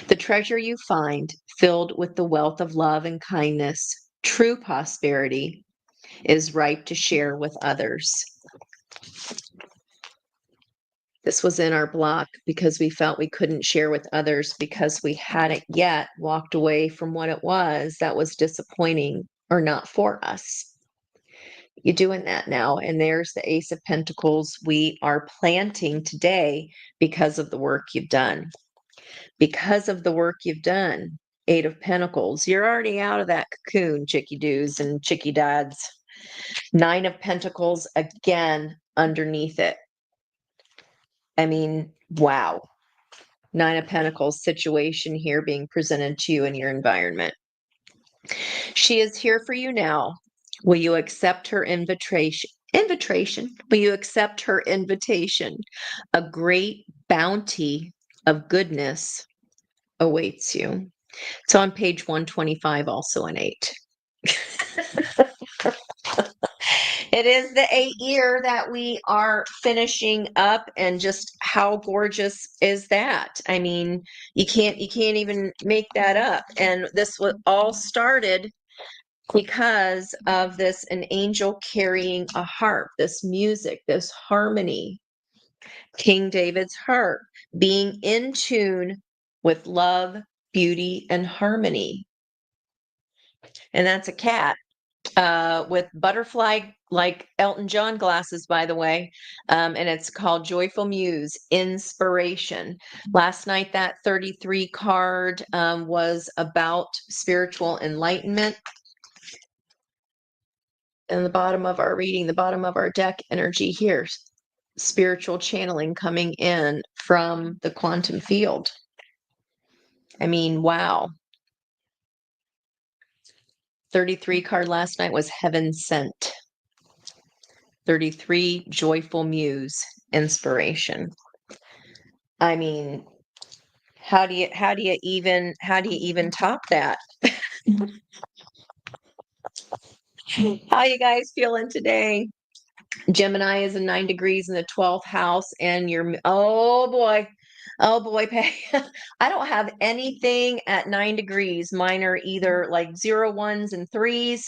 The treasure you find, filled with the wealth of love and kindness, true prosperity, is ripe to share with others. This was in our block because we felt we couldn't share with others because we hadn't yet walked away from what it was that was disappointing or not for us. You're doing that now. And there's the Ace of Pentacles. We are planting today because of the work you've done. Because of the work you've done. Eight of Pentacles. You're already out of that cocoon, chickie doos and chickie dads. Nine of Pentacles again underneath it. I mean, wow. Nine of Pentacles situation here being presented to you in your environment. She is here for you now. Will you accept her invitation? Will you accept her invitation? A great bounty of goodness awaits you. It's on page 125, also an 8. It is the 8 year that we are finishing up, and just how gorgeous is that? I mean, you can't even make that up. And this was all started because of this, an angel carrying a harp, this music, this harmony, King David's harp, being in tune with love, beauty, and harmony. And that's a cat with butterfly, like Elton John glasses, by the way. And it's called Joyful Muse, Inspiration. Last night, that 33 card was about spiritual enlightenment. And the bottom of our reading, the bottom of our deck energy here, spiritual channeling coming in from the quantum field. I mean, wow. 33 card last night was Heaven Sent. 33, Joyful Muse, Inspiration. I mean, how do you even top that? How you guys feeling today? Gemini is in 9 degrees in the 12th house, and you're, oh boy, Pay. I don't have anything at 9 degrees. Mine are either like 0, 1s, and 3s,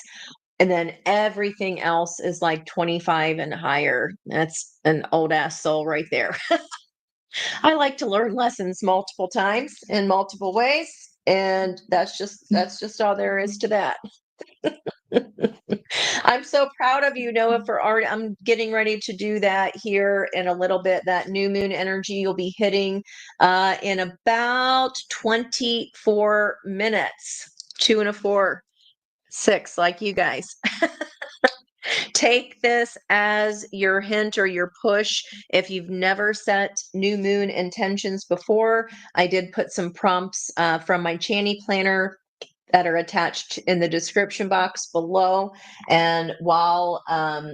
and then everything else is like 25 and higher. That's an old ass soul right there. I like to learn lessons multiple times in multiple ways, and that's just all there is to that. I'm so proud of you, Noah, for art. I'm getting ready to do that here in a little bit. That new moon energy you'll be hitting in about 24 minutes. 2 and a 4, 6, like you guys. Take this as your hint or your push. If you've never set new moon intentions before, I did put some prompts from my Chani planner that are attached in the description box below. And while,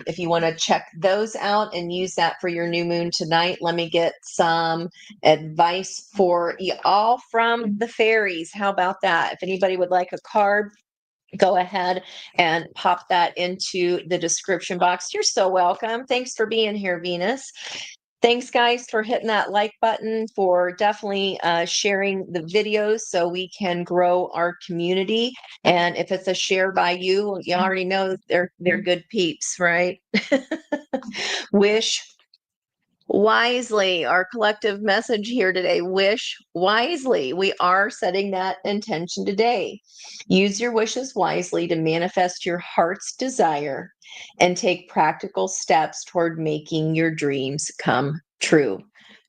if you want to check those out and use that for your new moon tonight, let me get some advice for you all from the fairies. How about that? If anybody would like a card, go ahead and pop that into the description box. You're so welcome. Thanks for being here, Venus. Thanks, guys, for hitting that like button, for definitely sharing the videos so we can grow our community. And if it's a share by you, you already know they're good peeps, right? Wish wisely. Our collective message here today: wish wisely. We are setting that intention today. Use your wishes wisely to manifest your heart's desire and take practical steps toward making your dreams come true.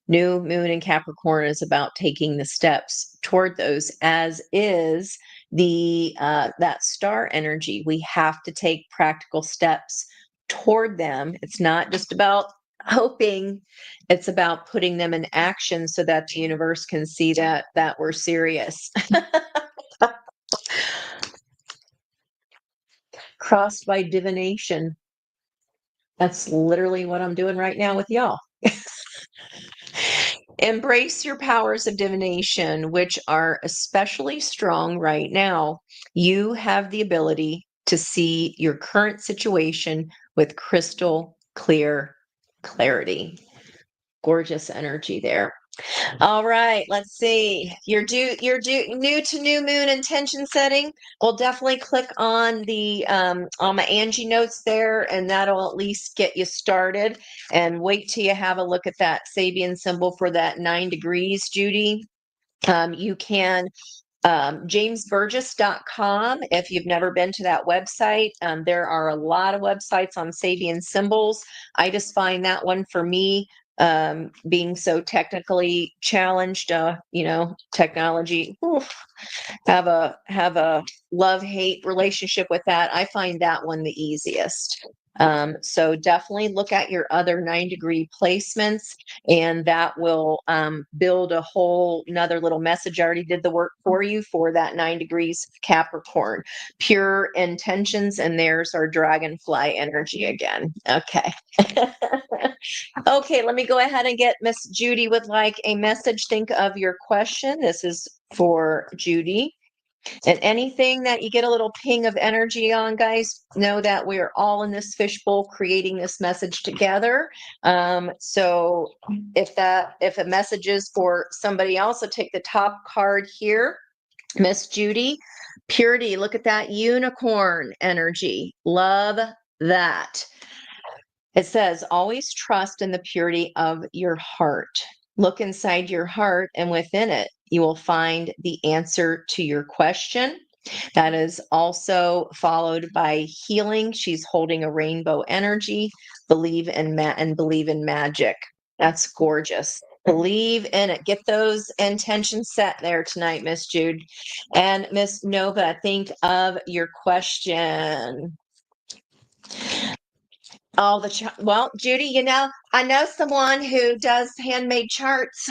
New moon in Capricorn is about taking the steps toward those, as is the that star energy. We have to take practical steps toward them. It's not just about hoping, it's about putting them in action so that the universe can see that we're serious. Crossed by divination. That's literally what I'm doing right now with y'all. Embrace your powers of divination, which are especially strong right now. You have the ability to see your current situation with crystal clear clarity. Gorgeous energy there. All right, let's see. You're new to new moon intention setting. Well, definitely click on the on my Angi-Notes there, and that'll at least get you started. And wait till you have a look at that Sabian symbol for that 9 degrees, Judy. You can jamesburgess.com. If you've never been to that website, there are a lot of websites on Sabian symbols. I just find that one for me, being so technically challenged, technology, have a love-hate relationship with that. I find that one the easiest. So definitely look at your other 9-degree placements, and that will build a whole another little message. I already did the work for you for that 9 degrees Capricorn. Pure intentions, and there's our dragonfly energy again. Okay. Okay, let me go ahead and get Miss Judy with like a message. Think of your question. This is for Judy. And anything that you get a little ping of energy on, guys, know that we're all in this fishbowl creating this message together. So if a message is for somebody else, I'll take the top card here. Miss Judy, purity. Look at that unicorn energy. Love that. It says, always trust in the purity of your heart. Look inside your heart, and within it, you will find the answer to your question. That is also followed by healing. She's holding a rainbow energy. Believe in believe in magic. That's gorgeous. Believe in it. Get those intentions set there tonight, Miss Jude. And Miss Nova, think of your question. All the well, Judy, I know someone who does handmade charts,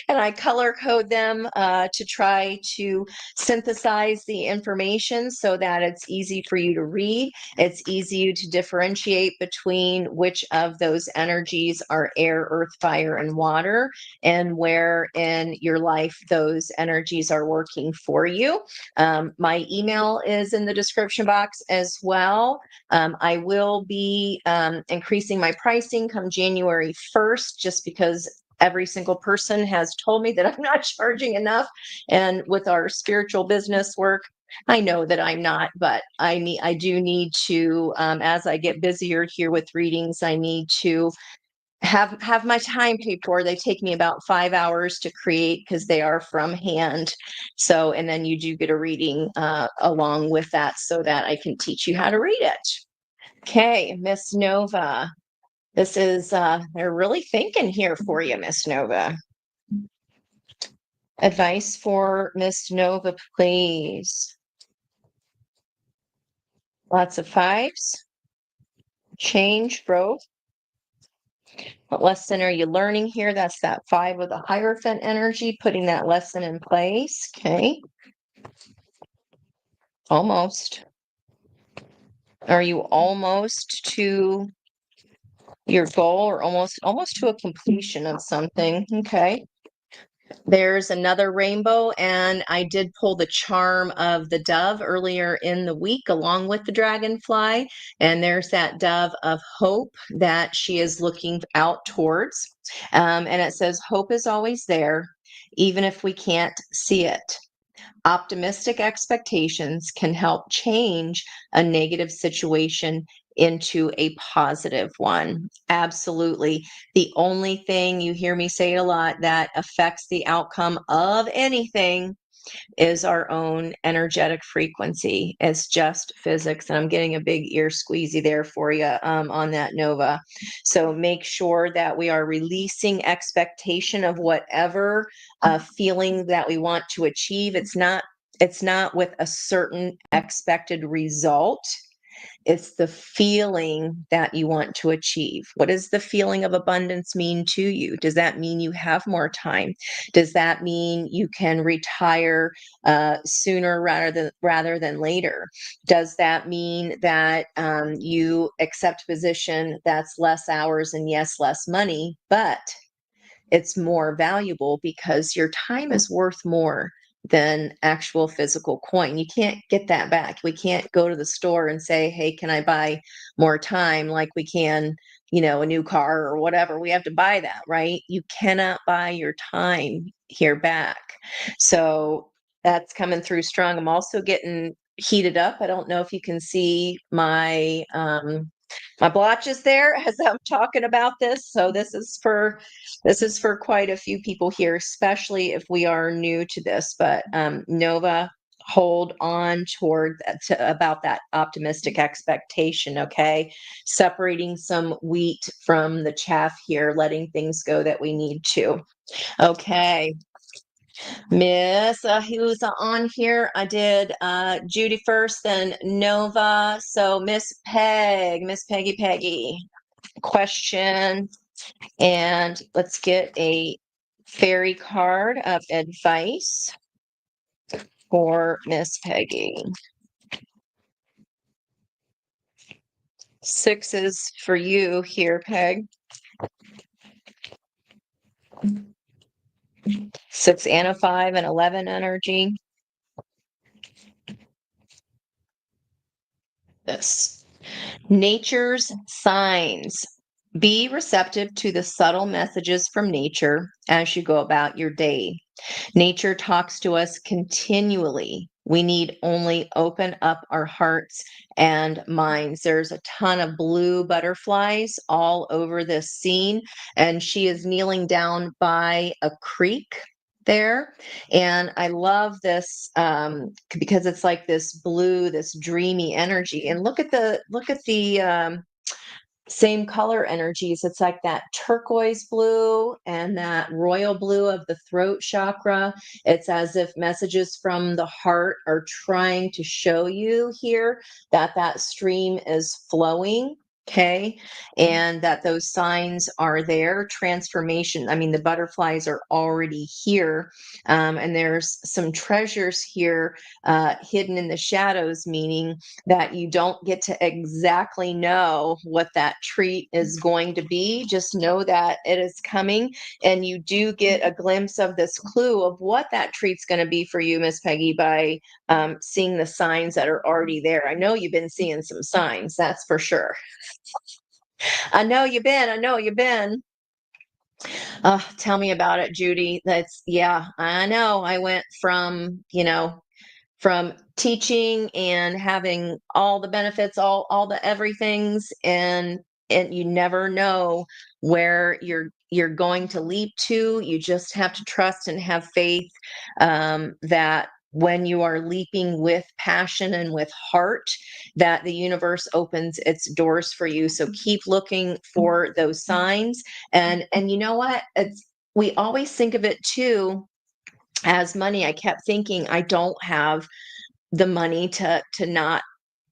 and I color code them to try to synthesize the information so that it's easy for you to read. It's easy to differentiate between which of those energies are air, earth, fire, and water, and where in your life those energies are working for you. My email is in the description box as well. I will be increasing my pricing come January 1st, just because every single person has told me that I'm not charging enough. And with our spiritual business work, I know that I'm not, but I do need to, as I get busier here with readings, I need to have my time paid for. They take me about 5 hours to create because they are from hand. So, and then you do get a reading along with that so that I can teach you how to read it. Okay, Miss Nova. This is, they're really thinking here for you, Miss Nova. Advice for Miss Nova, please. Lots of fives. Change, growth. What lesson are you learning here? That's that 5 with the Hierophant energy, putting that lesson in place. Okay. Almost. Are you almost to your goal or almost to a completion of something? Okay. There's another rainbow, and I did pull the charm of the dove earlier in the week along with the dragonfly. And there's that dove of hope that she is looking out towards. And it says, hope is always there, even if we can't see it. Optimistic expectations can help change a negative situation into a positive one. Absolutely. The only thing, you hear me say it a lot, that affects the outcome of anything is our own energetic frequency. It's just physics. And I'm getting a big ear squeezy there for you on that, Nova. So make sure that we are releasing expectation of whatever feeling that we want to achieve. It's not with a certain expected result. It's the feeling that you want to achieve. What does the feeling of abundance mean to you? Does that mean you have more time? Does that mean you can retire sooner rather than later? Does that mean that you accept a position that's less hours and yes, less money, but it's more valuable because your time is worth more than actual physical coin. You can't get that back. We can't go to the store and say, hey, can I buy more time like we can, a new car or whatever. We have to buy that, right? You cannot buy your time here back. So that's coming through strong. I'm also getting heated up. I don't know if you can see my blotches there as I'm talking about this. So this is for quite a few people here, especially if we are new to this. But Nova, hold on toward about that optimistic expectation. Okay, separating some wheat from the chaff here, letting things go that we need to. Okay. Miss, who's on here? I did Judy first, then Nova. So Miss Peggy, question, and let's get a fairy card of advice for Miss Peggy. Sixes for you here, Peg. 6 and a 5 and 11 energy. This. Nature's signs. Be receptive to the subtle messages from nature as you go about your day. Nature talks to us continually. We need only open up our hearts and minds. There's a ton of blue butterflies all over this scene, and she is kneeling down by a creek there. And I love this because it's like this blue, this dreamy energy. And look at the same color energies. It's like that turquoise blue and that royal blue of the throat chakra. It's as if messages from the heart are trying to show you here that that stream is flowing. Okay. And that those signs are there. Transformation. I mean, the butterflies are already here. And there's some treasures here hidden in the shadows, meaning that you don't get to exactly know what that treat is going to be. Just know that it is coming, and you do get a glimpse of this clue of what that treat's going to be for you, Miss Peggy, by seeing the signs that are already there. I know you've been seeing some signs, that's for sure. I know you've been. I know you've been. Tell me about it, Judy. Yeah, I know. I went from teaching and having all the benefits, all the everythings, and you never know where you're going to leap to. You just have to trust and have faith that when you are leaping with passion and with heart, that the universe opens its doors for you. So keep looking for those signs. And you know what? We always think of it too as money. I kept thinking, I don't have the money to not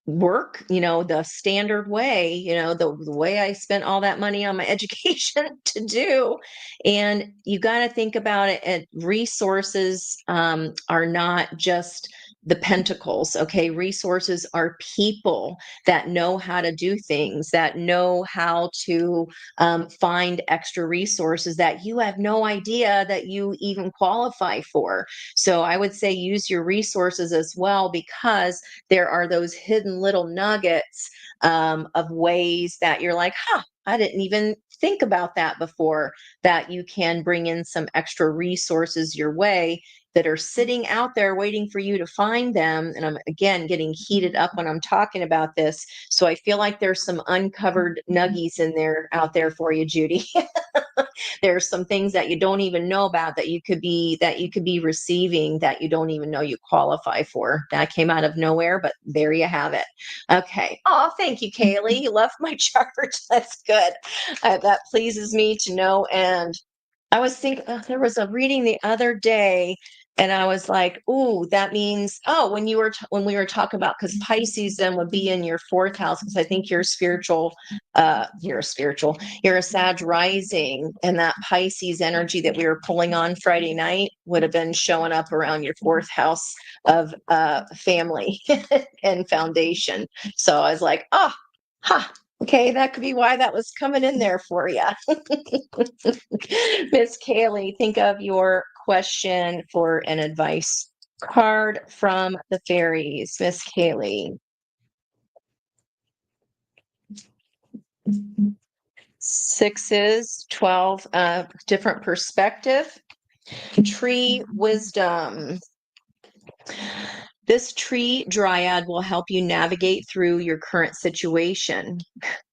work, the standard way, the way I spent all that money on my education to do. And you got to think about it. And resources are not just the pentacles. Okay, resources are people that know how to do things, that know how to find extra resources that you have no idea that you even qualify for. So I would say use your resources as well, because there are those hidden little nuggets of ways that you're like, huh, I didn't even think about that before, that you can bring in some extra resources your way that are sitting out there waiting for you to find them. And I'm again getting heated up when I'm talking about this. So I feel like there's some uncovered nuggies in there out there for you, Judy. There's some things that you don't even know about that you could be receiving that you don't even know you qualify for. That came out of nowhere, but there you have it. Okay. Oh, thank you, Kaylee. You love my chart. That's good. That pleases me to know. And I was thinking, there was a reading the other day, and I was like, "Ooh, that means when when we were talking about, because Pisces then would be in your fourth house, because I think you're spiritual, you're a Sag rising, and that Pisces energy that we were pulling on Friday night would have been showing up around your fourth house of family and foundation." So I was like, "Oh, huh." Okay, that could be why that was coming in there for you. Miss Kaylee, think of your question for an advice card from the fairies. Miss Kaylee. Sixes, 12, different perspective. Tree wisdom. This tree dryad will help you navigate through your current situation.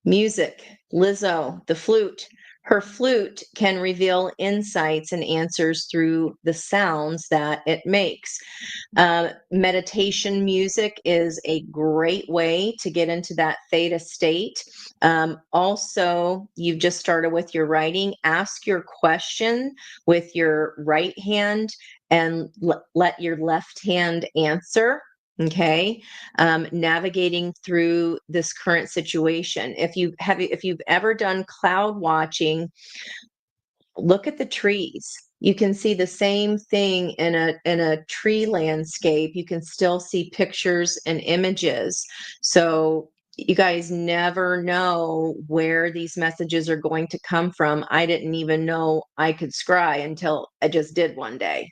Music, Lizzo, the flute. Her flute can reveal insights and answers through the sounds that it makes. Meditation music is a great way to get into that theta state. Also, you've just started with your writing. Ask your question with your right hand and let your left hand answer. Okay, navigating through this current situation. If you've ever done cloud watching, look at the trees. You can see the same thing in a tree landscape. You can still see pictures and images. So you guys never know where these messages are going to come from. I didn't even know I could scry until I just did one day,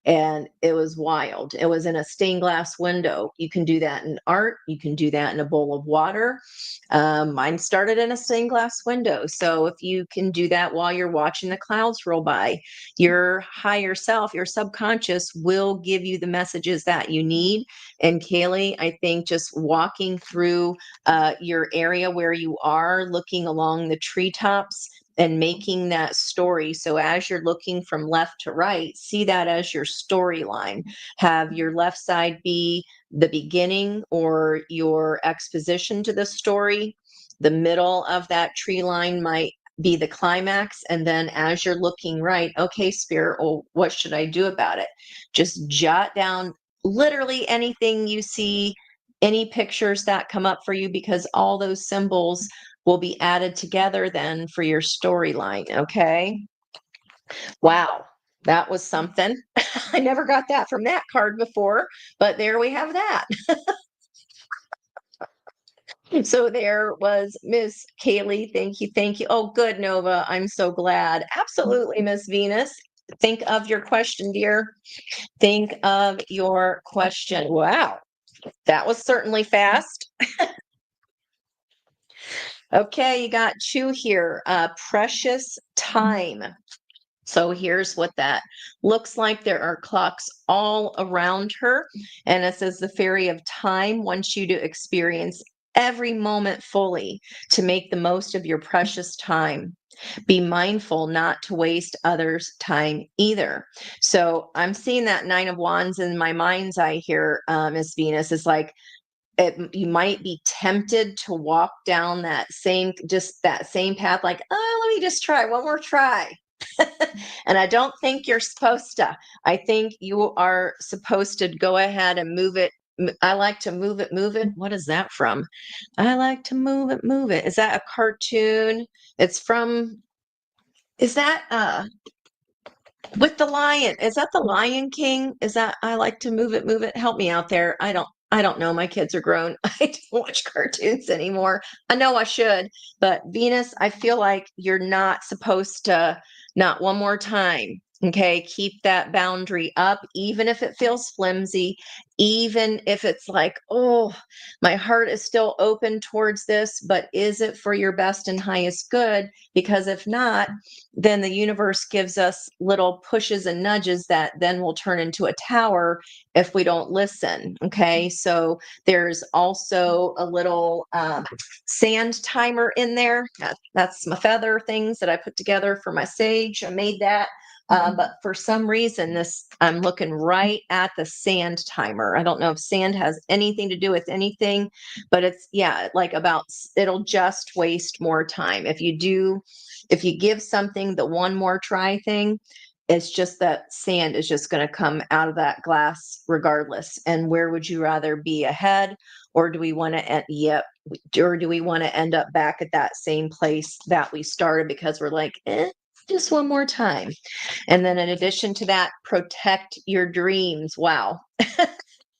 and it was wild. It was in a stained glass window. You can do that in art. You can do that in a bowl of water. Mine started in a stained glass window. So if you can do that while you're watching the clouds roll by, your higher self, your subconscious will give you the messages that you need. And Kaylee, I think just walking through your area where you are, looking along the treetops, and making that story. So as you're looking from left to right, see that as your storyline. Have your left side be the beginning or your exposition to the story. The middle of that tree line might be the climax. And then as you're looking right, okay, Spirit, well, what should I do about it? Just jot down literally anything you see, any pictures that come up for you, because all those symbols will be added together then for your storyline. Okay. Wow. That was something. I never got that from that card before, but there we have that. So there was Miss Kaylee. Thank you. Thank you. Oh, good, Nova. I'm so glad. Absolutely, Miss Venus. Think of your question, dear. Think of your question. Wow. That was certainly fast. Okay, you got two here. Precious time. So here's what that looks like. There are clocks all around her. And it says the fairy of time wants you to experience every moment fully to make the most of your precious time. Be mindful not to waste others' time either. So I'm seeing that Nine of Wands in my mind's eye here, Miss Venus. Is like, you might be tempted to walk down that same path, like, oh, let me just try one more try. And I don't think you're supposed to. I think you are supposed to go ahead and move it. I like to move it, move it. What is that from? I like to move it, move it. Is that a cartoon? It's from, is that With the lion, is that the Lion King? Is that I like to move it, move it? Help me out there. I don't know. My kids are grown. I don't watch cartoons anymore. I know I should, but Venus, I feel like you're not supposed to, not one more time. Okay, keep that boundary up, even if it feels flimsy, even if it's like, oh, my heart is still open towards this, but is it for your best and highest good? Because if not, then the universe gives us little pushes and nudges that then will turn into a tower if we don't listen. Okay. So there's also a little sand timer in there. That's my feather things that I put together for my sage. I made that. But for some reason, this I'm looking right at the sand timer. I don't know if sand has anything to do with anything, but it's yeah, like about it'll just waste more time if you give something the one more try thing, it's just that sand is just going to come out of that glass regardless. And where would you rather be ahead, or do we want to yep, or do we want to end up back at that same place that we started because we're like, just one more time. And then in addition to that, protect your dreams. Wow.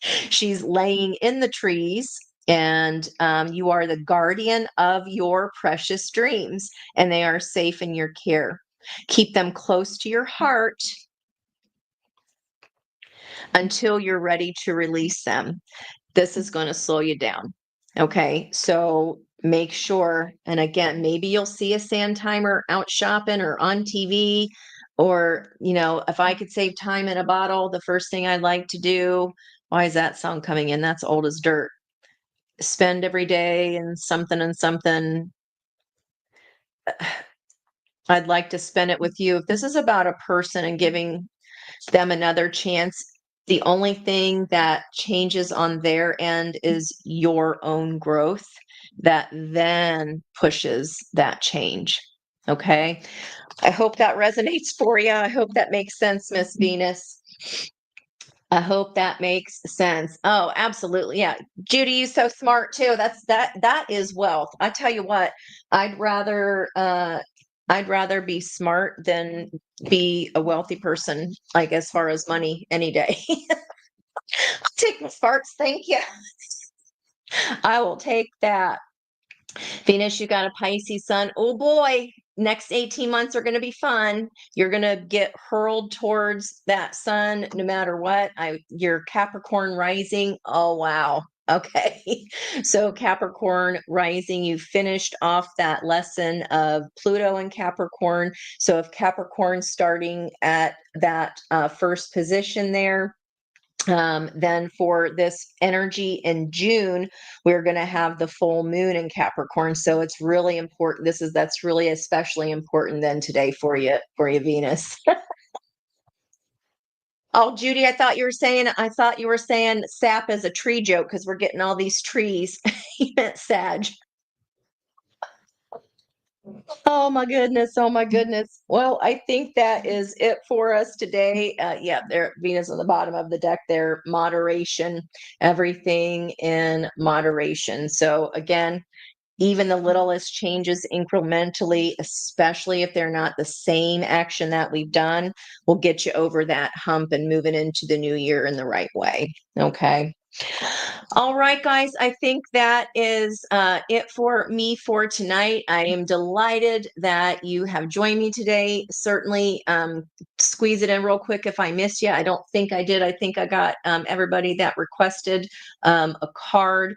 She's laying in the trees, and you are the guardian of your precious dreams, and they are safe in your care. Keep them close to your heart until you're ready to release them. This is going to slow you down. Okay. So make sure, and again, maybe you'll see a sand timer out shopping or on TV. Or, if I could save time in a bottle, the first thing I'd like to do, why is that sound coming in? That's old as dirt. Spend every day and something and something. I'd like to spend it with you. If this is about a person and giving them another chance, the only thing that changes on their end is your own growth that then pushes that change. Okay. I hope that resonates for you. I hope that makes sense, Miss Venus. I hope that makes sense. Oh, absolutely. Yeah. Judy, you so smart too. That is wealth. I tell you what, I'd rather I'd rather be smart than be a wealthy person, like as far as money any day. I'll take the sparks, thank you. I will take that. Venus, you got a Pisces sun. Oh boy, next 18 months are going to be fun. You're going to get hurled towards that sun no matter what. Your Capricorn rising. Oh, wow. Okay. So, Capricorn rising, you finished off that lesson of Pluto and Capricorn. So, if Capricorn's starting at that first position there, then for this energy in June, we're going to have the full moon in Capricorn. So it's really important. That's really especially important then today for you, Venus. Oh, Judy, I thought you were saying sap is a tree joke because we're getting all these trees. You meant Sag. Oh my goodness. Oh my goodness. Well, I think that is it for us today. Yeah, there, Venus on the bottom of the deck there, moderation, everything in moderation. So, again, even the littlest changes incrementally, especially if they're not the same action that we've done, will get you over that hump and moving into the new year in the right way. Okay. All right, guys, I think that is it for me for tonight. I am delighted that you have joined me today. Certainly squeeze it in real quick if I missed you. I don't think I did. I think I got everybody that requested a card,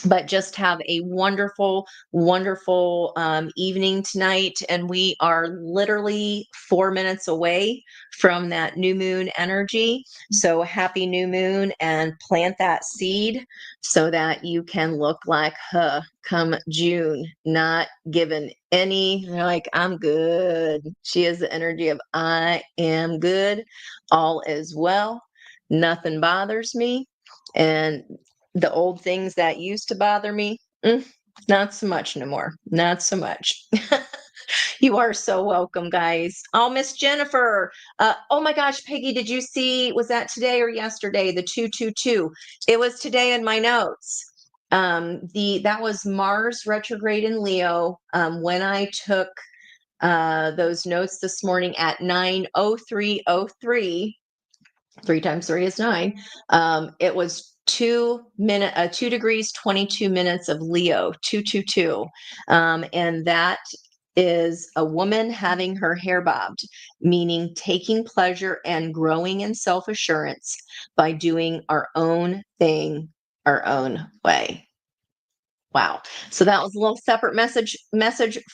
but just have a wonderful, wonderful evening tonight. And we are literally 4 minutes away from that new moon energy. So happy new moon, and plant that seed so that you can look like her come June, not given any, like, I'm good. She has the energy of I am good. All is well. Nothing bothers me. And the old things that used to bother me, not so much no more. Not so much. You are so welcome, guys. Oh, Miss Jennifer. Oh my gosh, Peggy, did you see, was that today or yesterday? The 222. It was today in my notes. That was Mars retrograde in Leo. When I took those notes this morning at 9:03:03. 3 times 3 is 9. It was 2 degrees 22 minutes of Leo 222, and that is a woman having her hair bobbed, meaning taking pleasure and growing in self assurance by doing our own thing our own way. Wow. So that was a little separate message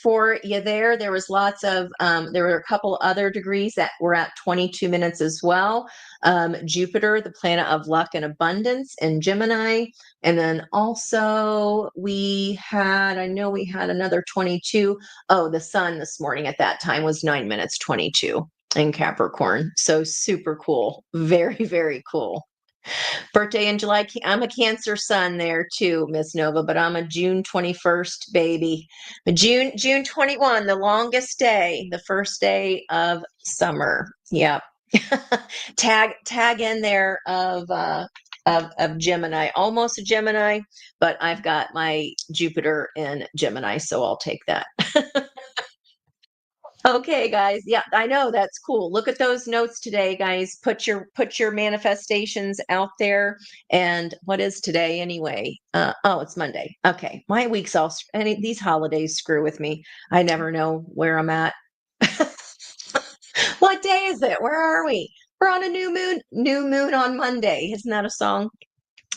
for you there. There was lots of there were a couple other degrees that were at 22 minutes as well. Jupiter, the planet of luck and abundance in Gemini. And then also I know we had another 22. Oh, the sun this morning at that time was 9 minutes 22 in Capricorn. So super cool. Very, very cool. Birthday in July. I'm a Cancer sun there too, Miss Nova, but I'm a June 21st baby. June 21, the longest day, the first day of summer. Yep. Tag in there of Gemini, almost a Gemini, but I've got my Jupiter in Gemini, so I'll take that. Okay, guys. Yeah, I know that's cool. Look at those notes today, guys. Put your manifestations out there. And what is today anyway? Oh, it's Monday. Okay, my week's these holidays screw with me. I never know where I'm at. What day is it? Where are we? We're on a new moon on Monday. Isn't that a song?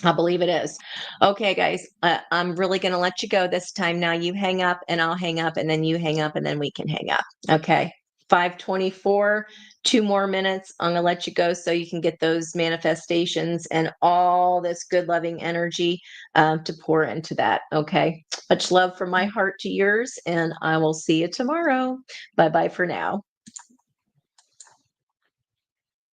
I believe it is. Okay, guys, I'm really going to let you go this time. Now you hang up and I'll hang up and then you hang up and then we can hang up. Okay. 5:24, 2 more minutes. I'm going to let you go so you can get those manifestations and all this good, loving energy to pour into that. Okay. Much love from my heart to yours, and I will see you tomorrow. Bye bye for now.